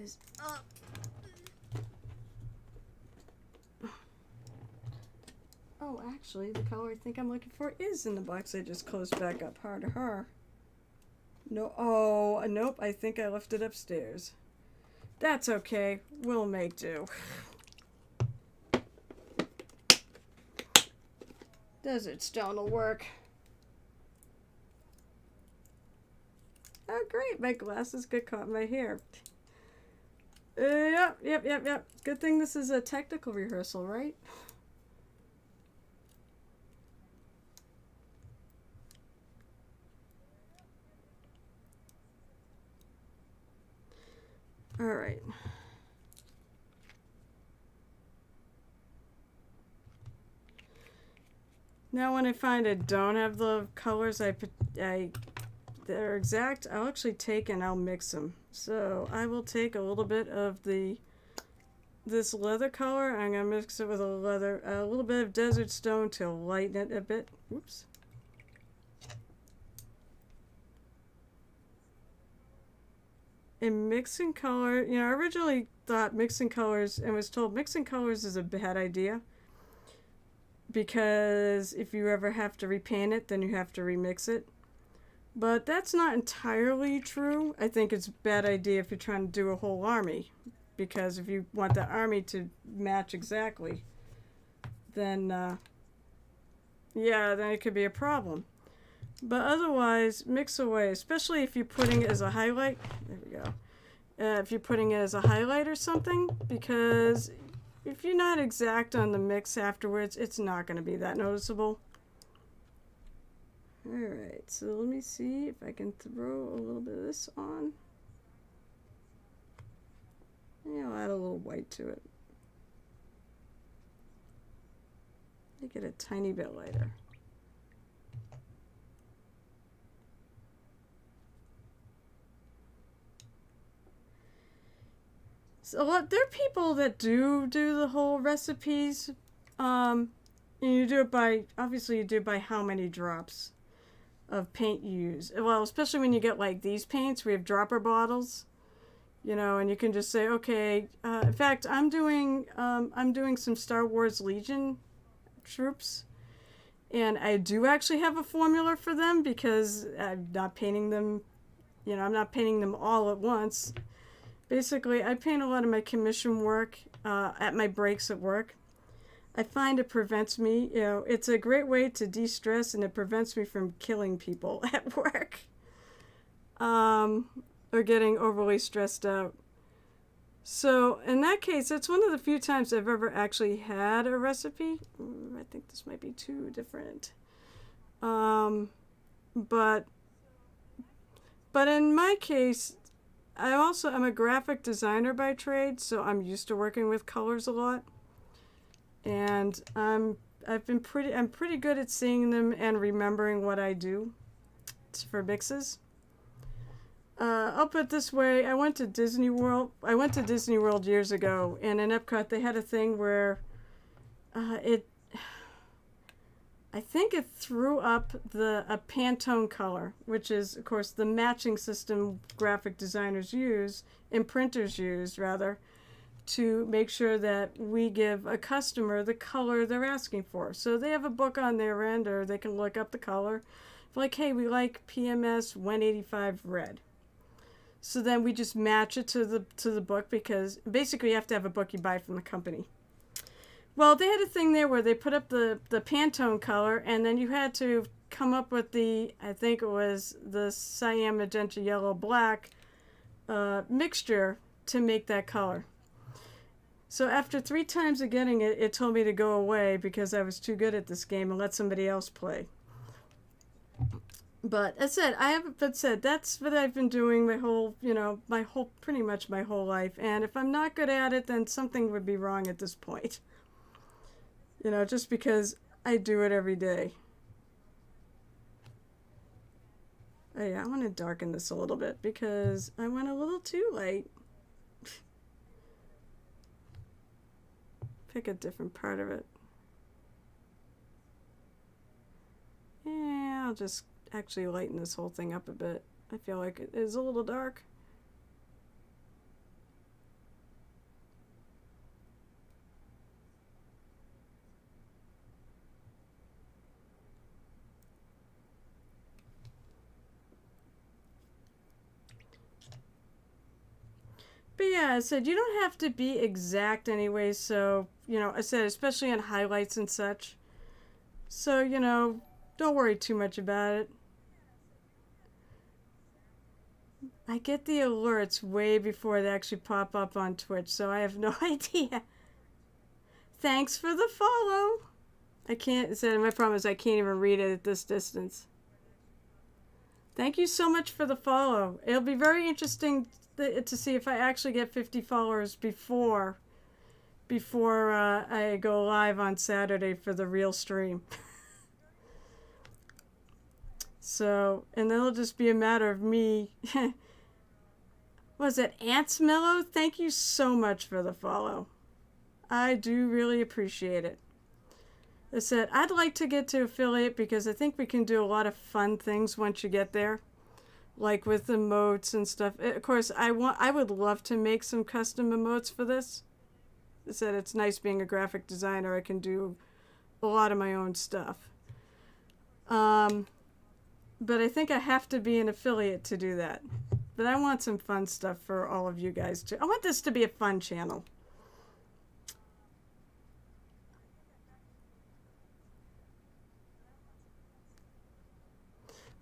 S1: is Oh, actually, the color I think I'm looking for is in the box I just closed back up. Hard to her. No, oh, nope, I think I left it upstairs. That's okay. We'll make do. Desert stone will work. Oh, great. My glasses got caught in my hair. Yep. Good thing this is a technical rehearsal, right? All right. Now when I find I don't have the colors they're exact, I'll actually take and I'll mix them. So I will take a little bit of this leather color. I'm gonna mix it with a little bit of desert stone to lighten it a bit. Oops. And mixing color, I originally thought mixing colors and was told mixing colors is a bad idea. Because if you ever have to repaint it, then you have to remix it. But that's not entirely true. I think it's a bad idea if you're trying to do a whole army. Because if you want the army to match exactly, then, then it could be a problem. But otherwise, mix away, especially if you're putting it as a highlight. There we go. If you're putting it as a highlight or something, because if you're not exact on the mix afterwards, it's not going to be that noticeable. Alright, so let me see if I can throw a little bit of this on. Yeah, I'll add a little white to it. Make it a tiny bit lighter. So there are people that do the whole recipes. And you do it by, obviously you do by how many drops of paint you use. Well, especially when you get like these paints, we have dropper bottles, and you can just say, okay, in fact, I'm doing some Star Wars Legion troops, and I do actually have a formula for them because I'm not painting them, you know, I'm not painting them all at once. Basically, I paint a lot of my commission work at my breaks at work. I find it prevents me, you know, it's a great way to de-stress, and it prevents me from killing people at work or getting overly stressed out. So in that case, it's one of the few times I've ever actually had a recipe. I think this might be too different. But in my case, I also am a graphic designer by trade, so I'm used to working with colors a lot. And I'm pretty good at seeing them and remembering what I do for mixes. I'll put it this way, I went to Disney World years ago, and in Epcot they had a thing where I think it threw up a Pantone color, which is, of course, the matching system graphic designers use, and printers use, rather, to make sure that we give a customer the color they're asking for. So they have a book on their end, or they can look up the color. Like, hey, we like PMS 185 red. So then we just match it to the book, because basically you have to have a book you buy from the company. Well, they had a thing there where they put up the Pantone color, and then you had to come up with I think it was the cyan, magenta, yellow, black mixture to make that color. So after 3 times of getting it, it told me to go away because I was too good at this game and let somebody else play. But as I said, that's what I've been doing pretty much my whole life. And if I'm not good at it, then something would be wrong at this point. You know, just because I do it every day. Oh yeah, I want to darken this a little bit because I went a little too light. Pick a different part of it. Yeah, I'll just actually lighten this whole thing up a bit. I feel like it is a little dark. But yeah, I said, you don't have to be exact anyway, so, you know, I said, especially on highlights and such. So, you know, don't worry too much about it. I get the alerts way before they actually pop up on Twitch, so I have no idea. Thanks for the follow. I can't, my problem is I can't even read it at this distance. Thank you so much for the follow. It'll be very interesting to see if I actually get 50 followers before I go live on Saturday for the real stream. So, and then it'll just be a matter of me. Was it Ants Mellow? Thank you so much for the follow. I do really appreciate it. I said, I'd like to get to affiliate because I think we can do a lot of fun things once you get there. Like with emotes and stuff. Of course, I would love to make some custom emotes for this. I said, it's nice being a graphic designer. I can do a lot of my own stuff. But I think I have to be an affiliate to do that. But I want some fun stuff for all of you guys too. I want this to be a fun channel.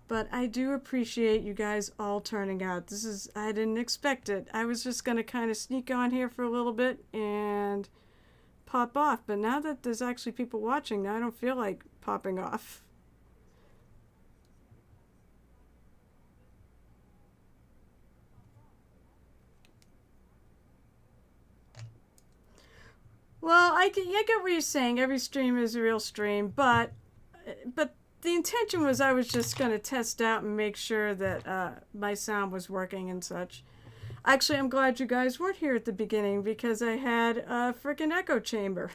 S1: But I do appreciate you guys all turning out. I didn't expect it. I was just going to kind of sneak on here for a little bit and pop off. But now that there's actually people watching, now I don't feel like popping off. Well, I get what you're saying. Every stream is a real stream, but the intention was I was just going to test out and make sure that my sound was working and such. Actually, I'm glad you guys weren't here at the beginning because I had a freaking echo chamber.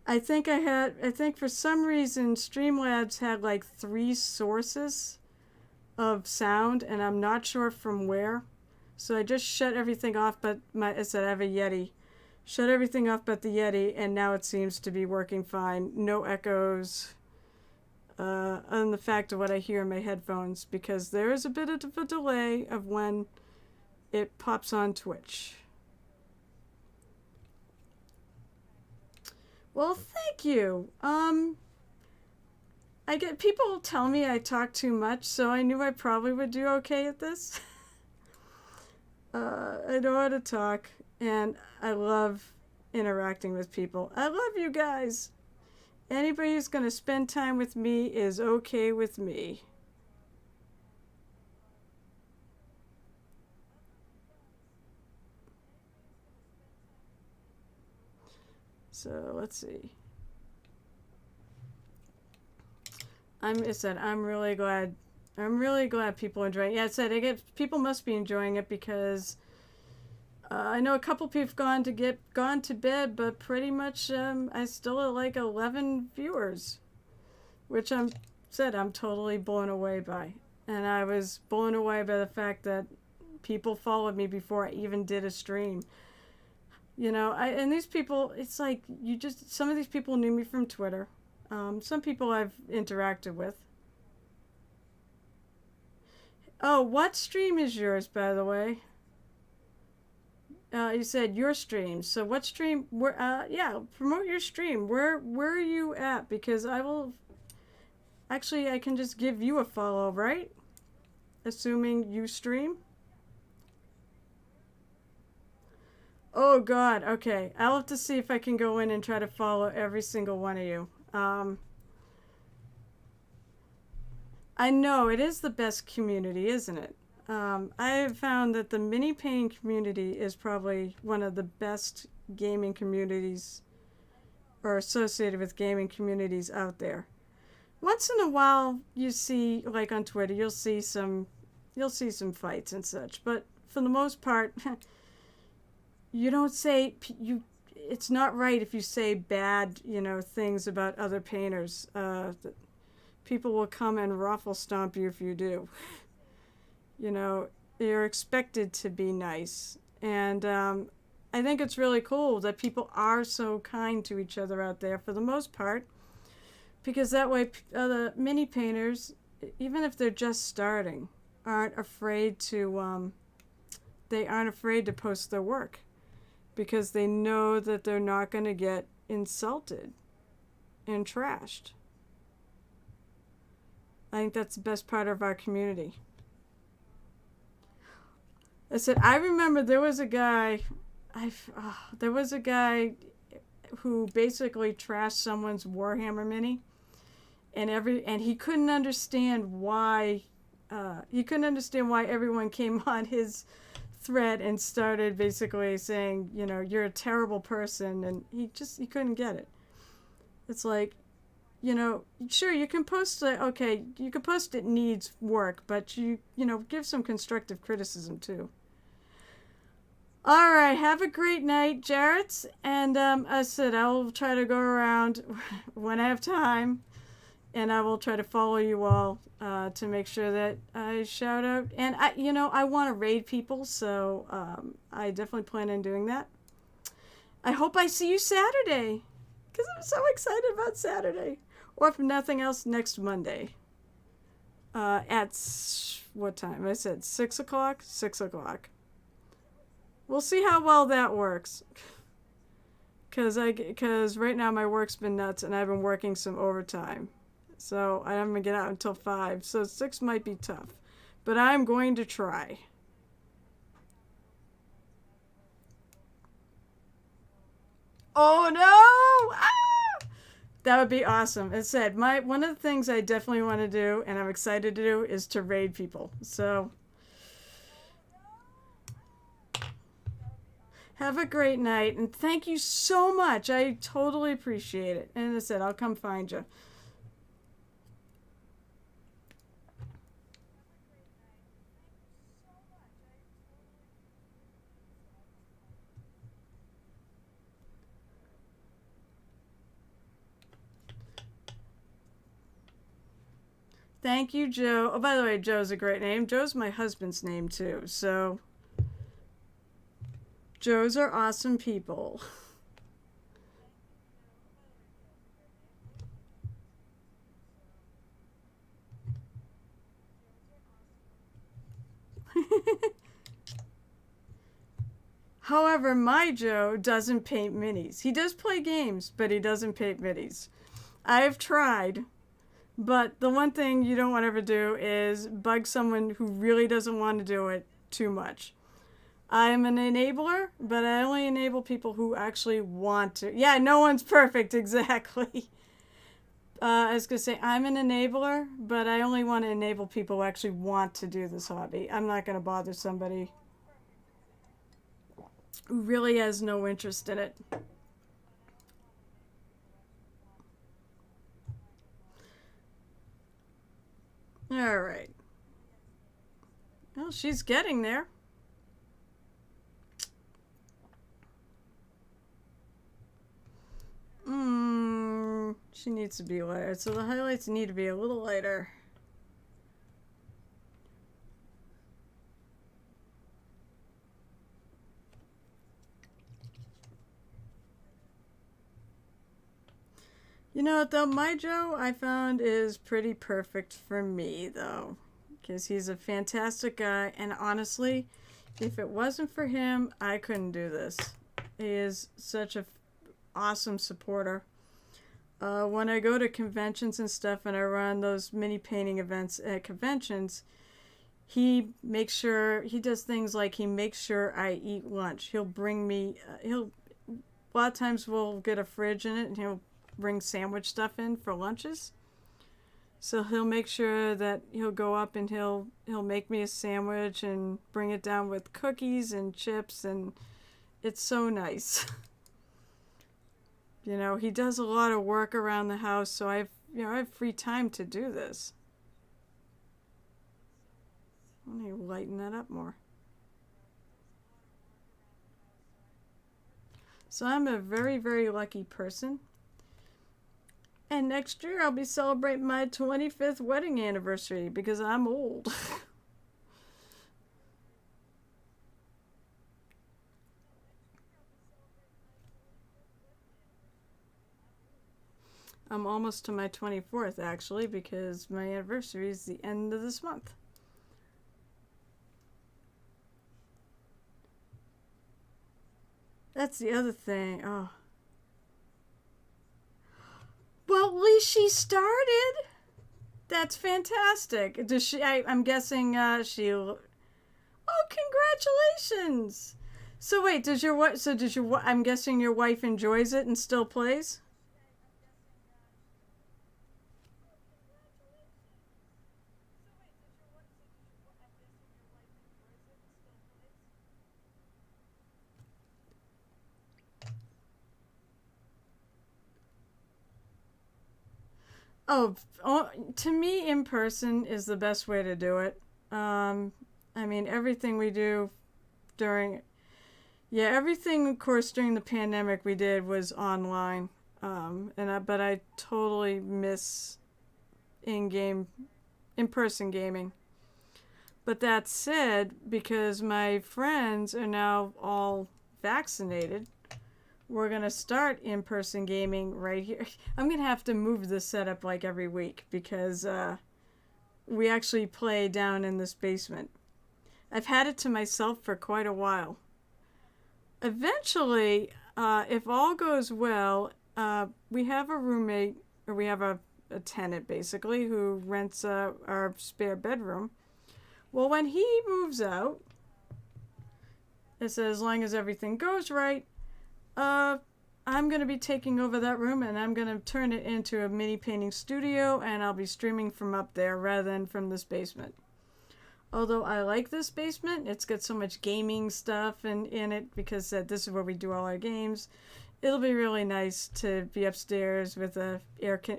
S1: I think for some reason Streamlabs had like 3 sources of sound, and I'm not sure from where. So I just shut everything off, but I said I have a Yeti. Shut everything off but the Yeti, and now it seems to be working fine. No echoes. on the fact of what I hear in my headphones, because there is a bit of a delay of when it pops on Twitch. Well, thank you. I get people tell me I talk too much, so I knew I probably would do okay at this. I know how to talk, and I love interacting with people. I love you guys. Anybody who's going to spend time with me is okay with me. So let's see. I'm really glad. I'm really glad people are enjoying it. Yeah, I said people must be enjoying it, because I know a couple people have gone to bed, but pretty much I still have like 11 viewers, which I'm totally blown away by. And I was blown away by the fact that people followed me before I even did a stream. You know, and these people, it's like some of these people knew me from Twitter. Some people I've interacted with. Oh, what stream is yours, by the way? You said your stream. So what stream? Yeah, promote your stream. Where are you at? Because I will. Actually, I can just give you a follow, right? Assuming you stream. Oh God. Okay, I'll have to see if I can go in and try to follow every single one of you. I know it is the best community, isn't it? I have found that the mini painting community is probably one of the best gaming communities, or associated with gaming communities out there. Once in a while, you see, like on Twitter, you'll see some fights and such, but for the most part, you don't say it's not right if you say bad, things about other painters. People will come and ruffle stomp you if you do. You're expected to be nice. And I think it's really cool that people are so kind to each other out there for the most part, because that way the mini painters, even if they're just starting, aren't afraid to post their work, because they know that they're not going to get insulted and trashed. I think that's the best part of our community. I said, I remember there was a guy who basically trashed someone's Warhammer mini, and he couldn't understand why everyone came on his thread and started basically saying, you're a terrible person, and he couldn't get it. It's like, sure, you can post you can post it needs work, but give some constructive criticism too. All right, have a great night, Jarrett. And I said I'll try to go around when I have time, and I will try to follow you all to make sure that I shout out. And I want to raid people, so I definitely plan on doing that. I hope I see you Saturday, because I'm so excited about Saturday. Or if nothing else, next Monday. At what time? I said 6 o'clock? 6 o'clock. We'll see how well that works. Because right now my work's been nuts, and I've been working some overtime. So I'm going to get out until 5. So 6 might be tough. But I'm going to try. Oh no! Ah! That would be awesome. As I said, one of the things I definitely want to do, and I'm excited to do, is to raid people. So have a great night, and thank you so much. I totally appreciate it. And as I said, I'll come find you. Thank you, Joe. Oh, by the way, Joe's a great name. Joe's my husband's name, too. So, Joes are awesome people. However, my Joe doesn't paint minis. He does play games, but he doesn't paint minis. I've tried, but the one thing you don't want to ever do is bug someone who really doesn't want to do it too much. I'm an enabler, but I only enable people who actually want to. Yeah, no one's perfect, exactly. I was going to say, I'm an enabler, but I only want to enable people who actually want to do this hobby. I'm not going to bother somebody who really has no interest in it. All right. Well, she's getting there. She needs to be lighter. So the highlights need to be a little lighter. You know what, though? My Joe, I found, is pretty perfect for me, though. Because he's a fantastic guy. And honestly, if it wasn't for him, I couldn't do this. He is such an awesome supporter. When I go to conventions and stuff and I run those mini painting events at conventions, he makes sure, he does things like he makes sure I eat lunch. He'll bring me, a lot of times we'll get a fridge in it and he'll bring sandwich stuff in for lunches. So he'll make sure that he'll go up and he'll make me a sandwich and bring it down with cookies and chips, and it's so nice. You know, he does a lot of work around the house, so I have free time to do this. Let me lighten that up more. So I'm a very, very lucky person. And next year I'll be celebrating my 25th wedding anniversary because I'm old. I'm almost to my 24th, actually, because my anniversary is the end of this month. That's the other thing. Oh. Well, at least she started. That's fantastic. Does she? I'm guessing she. Oh, congratulations! So wait, does your wife? So does your? I'm guessing your wife enjoys it and still plays. Oh, to me, in person is the best way to do it. I mean, everything we do during, yeah, everything, of course, during the pandemic we did was online. But I totally miss in-game, in-person gaming. But that said, because my friends are now all vaccinated, we're going to start in-person gaming right here. I'm going to have to move this setup like every week because we actually play down in this basement. I've had it to myself for quite a while. Eventually, if all goes well, we have a roommate, or we have a tenant basically, who rents our spare bedroom. Well, when he moves out, it says as long as everything goes right, I'm going to be taking over that room and I'm going to turn it into a mini painting studio, and I'll be streaming from up there rather than from this basement. Although I like this basement, it's got so much gaming stuff in it because this is where we do all our games. It'll be really nice to be upstairs with a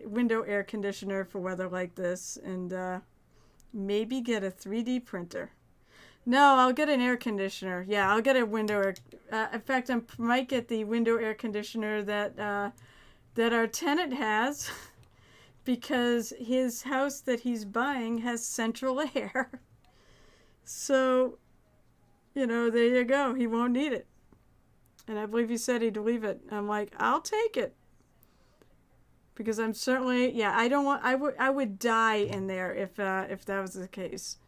S1: window air conditioner for weather like this, and maybe get a 3D printer. No, I'll get an air conditioner. Yeah, I'll get a window air. In fact, I might get the window air conditioner that our tenant has, because his house that he's buying has central air. So, there you go. He won't need it. And I believe he said he'd leave it. I'm like, I'll take it. Because I'm certainly, I don't want, I would die in there if that was the case.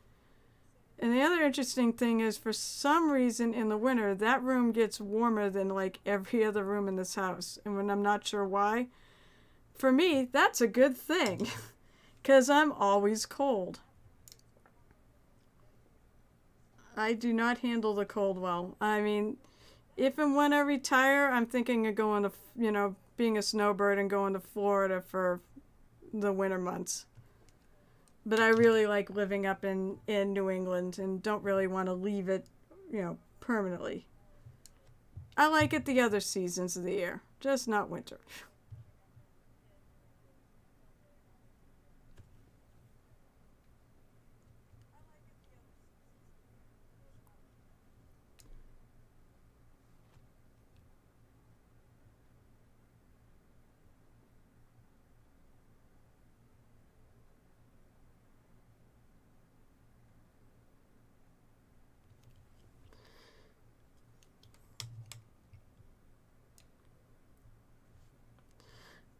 S1: And the other interesting thing is, for some reason in the winter, that room gets warmer than like every other room in this house. And when I'm not sure why, for me, that's a good thing. Because I'm always cold. I do not handle the cold well. I mean, if and when I retire, I'm thinking of going to, being a snowbird and going to Florida for the winter months. But I really like living up in New England and don't really want to leave it, permanently. I like it the other seasons of the year, just not winter.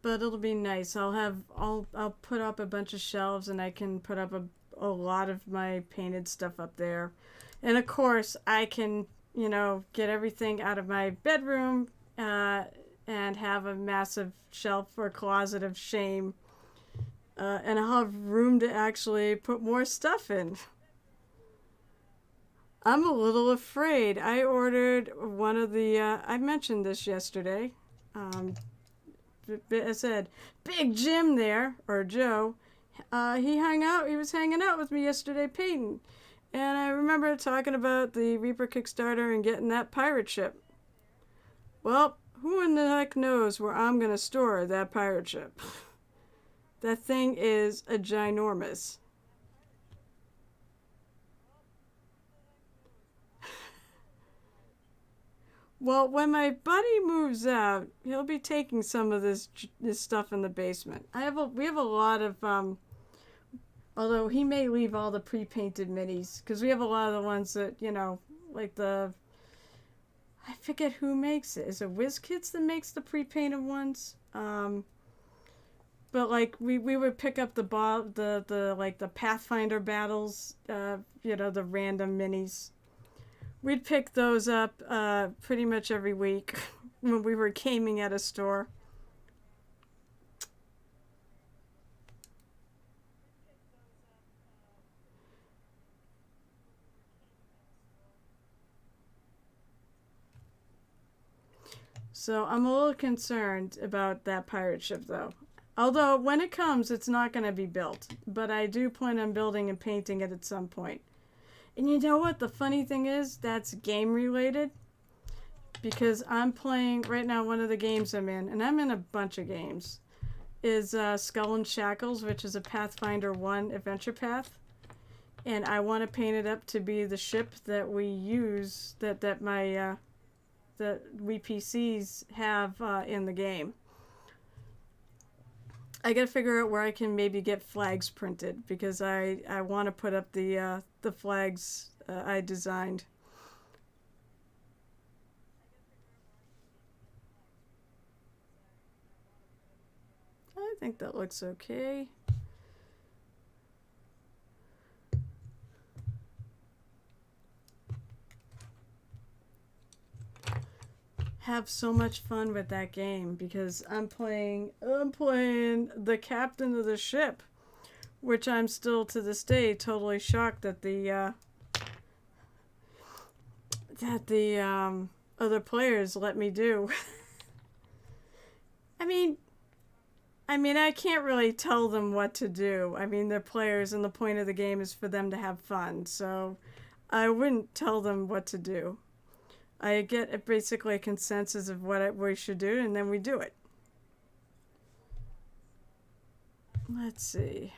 S1: But it'll be nice. I'll put up a bunch of shelves and I can put up a lot of my painted stuff up there. And of course, I can, get everything out of my bedroom and have a massive shelf or closet of shame. And I'll have room to actually put more stuff in. I'm a little afraid. I ordered one of the, I mentioned this yesterday. I said, Big Jim there, or Joe, he was hanging out with me yesterday painting. And I remember talking about the Reaper Kickstarter and getting that pirate ship. Well, who in the heck knows where I'm going to store that pirate ship? That thing is a ginormous. Well, when my buddy moves out, he'll be taking some of this stuff in the basement. We have a lot of although he may leave all the pre-painted minis because we have a lot of the ones that, like I forget who makes it. Is it WizKids that makes the pre-painted ones? But like we would pick up the Pathfinder battles, the random minis. We'd pick those up pretty much every week when we were gaming at a store. So I'm a little concerned about that pirate ship, though. Although, when it comes, it's not going to be built. But I do plan on building and painting it at some point. And you know what? The funny thing is, that's game related. Because I'm playing, right now, one of the games I'm in, and I'm in a bunch of games, is Skull and Shackles, which is a Pathfinder 1 adventure path. And I want to paint it up to be the ship that we use, that we PCs have in the game. I gotta figure out where I can maybe get flags printed because I want to put up the flags I designed. I think that looks okay. Have so much fun with that game because I'm playing the captain of the ship, which I'm still to this day totally shocked that the other players let me do. I mean I can't really tell them what to do. I mean, they're players and the point of the game is for them to have fun. So I wouldn't tell them what to do. I get basically a consensus of what we should do, and then we do it. Let's see.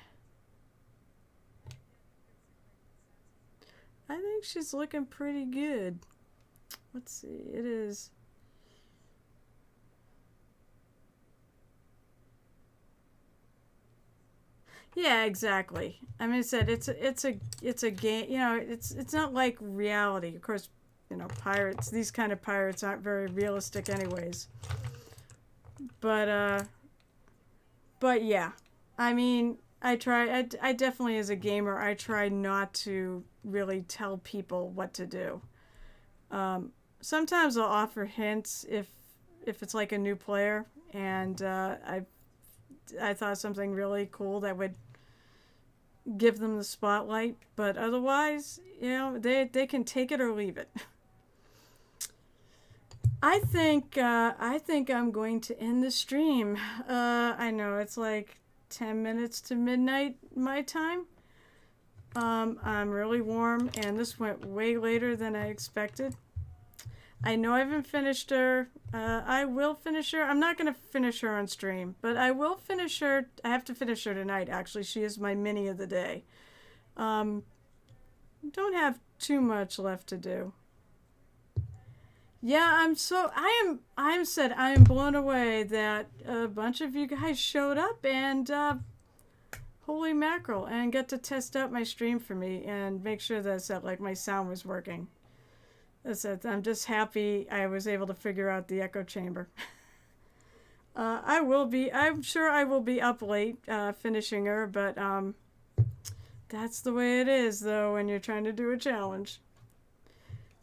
S1: I think she's looking pretty good. Let's see. It is. Yeah, exactly. I mean, I said it's a game. It's not like reality. Of course, pirates. These kind of pirates aren't very realistic, anyways. But yeah, I mean, I definitely, as a gamer, I try not to really tell people what to do. Sometimes I'll offer hints if it's like a new player, and I thought something really cool that would give them the spotlight. But otherwise, they can take it or leave it. I think I'm going to end the stream. I know it's like 10 minutes to midnight my time. I'm really warm, and this went way later than I expected. I know I haven't finished her. I will finish her. I'm not going to finish her on stream, but I will finish her. I have to finish her tonight, actually. She is my mini of the day. Don't have too much left to do. Yeah, I am blown away that a bunch of you guys showed up and holy mackerel, and got to test out my stream for me and make sure that like my sound was working. That's it. I'm just happy I was able to figure out the echo chamber. I'm sure I will be up late finishing her, but that's the way it is though when you're trying to do a challenge.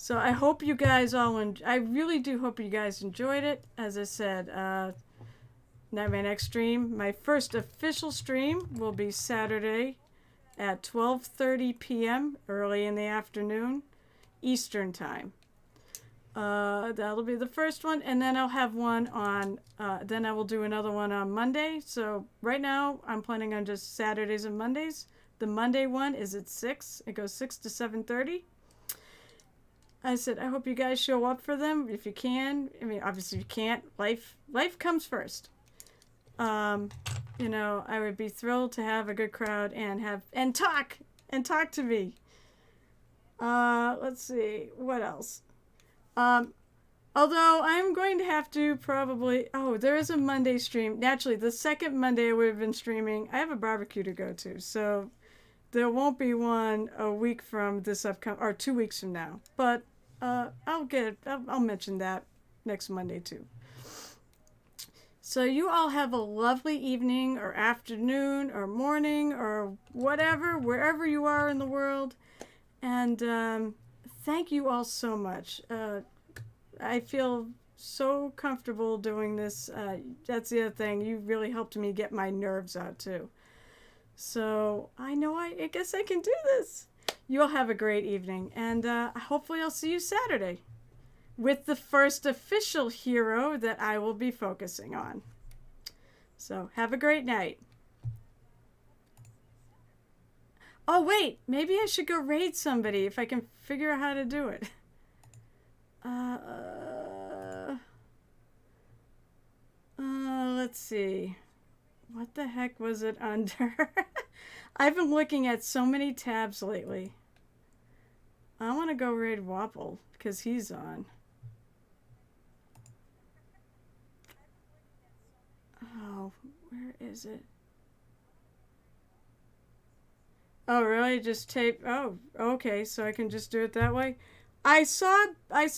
S1: So I hope you guys I really do hope you guys enjoyed it. As I said, my next stream, my first official stream, will be Saturday at 12:30 p.m. early in the afternoon, Eastern time. That'll be the first one, and then I'll have one on. Then I will do another one on Monday. So right now I'm planning on just Saturdays and Mondays. The Monday one is at 6. It goes 6 to 7:30. I said, I hope you guys show up for them if you can. I mean, obviously you can't. Life comes first. I would be thrilled to have a good crowd and talk to me. Let's see, what else? Although I'm going to have to probably, there is a Monday stream. Naturally, the second Monday I would have been streaming. I have a barbecue to go to, so there won't be one a week from this upcoming, or 2 weeks from now. But I'll mention that next Monday too. So you all have a lovely evening or afternoon or morning or whatever, wherever you are in the world. And thank you all so much. I feel so comfortable doing this. That's the other thing. You really helped me get my nerves out too. So I guess I can do this. You all have a great evening, and hopefully I'll see you Saturday with the first official hero that I will be focusing on. So have a great night. Oh wait, maybe I should go raid somebody if I can figure out how to do it. Let's see. What the heck was it under? I've been looking at so many tabs lately. I want to go raid Wapple because he's on. Oh, where is it? Oh, really? Just tape. Oh, okay. So I can just do it that way. I actually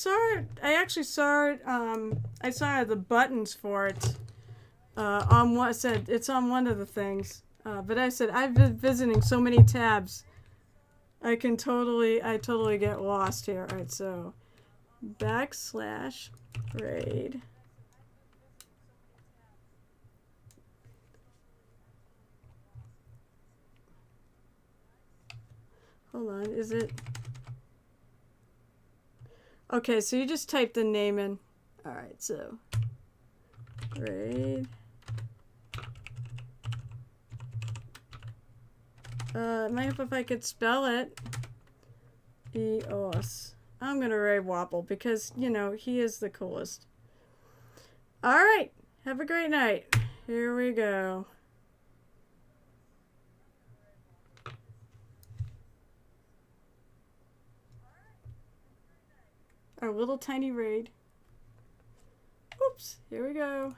S1: saw it. I saw the buttons for it. On what said it's on one of the things. But I said I've been visiting so many tabs. I totally get lost here. All right, so /raid. Hold on, is it? Okay, so you just type the name in. All right, so raid. It might help if I could spell it. EOS. I'm gonna raid Wapple because, he is the coolest. Alright, have a great night. Here we go. Our little tiny raid. Oops, here we go.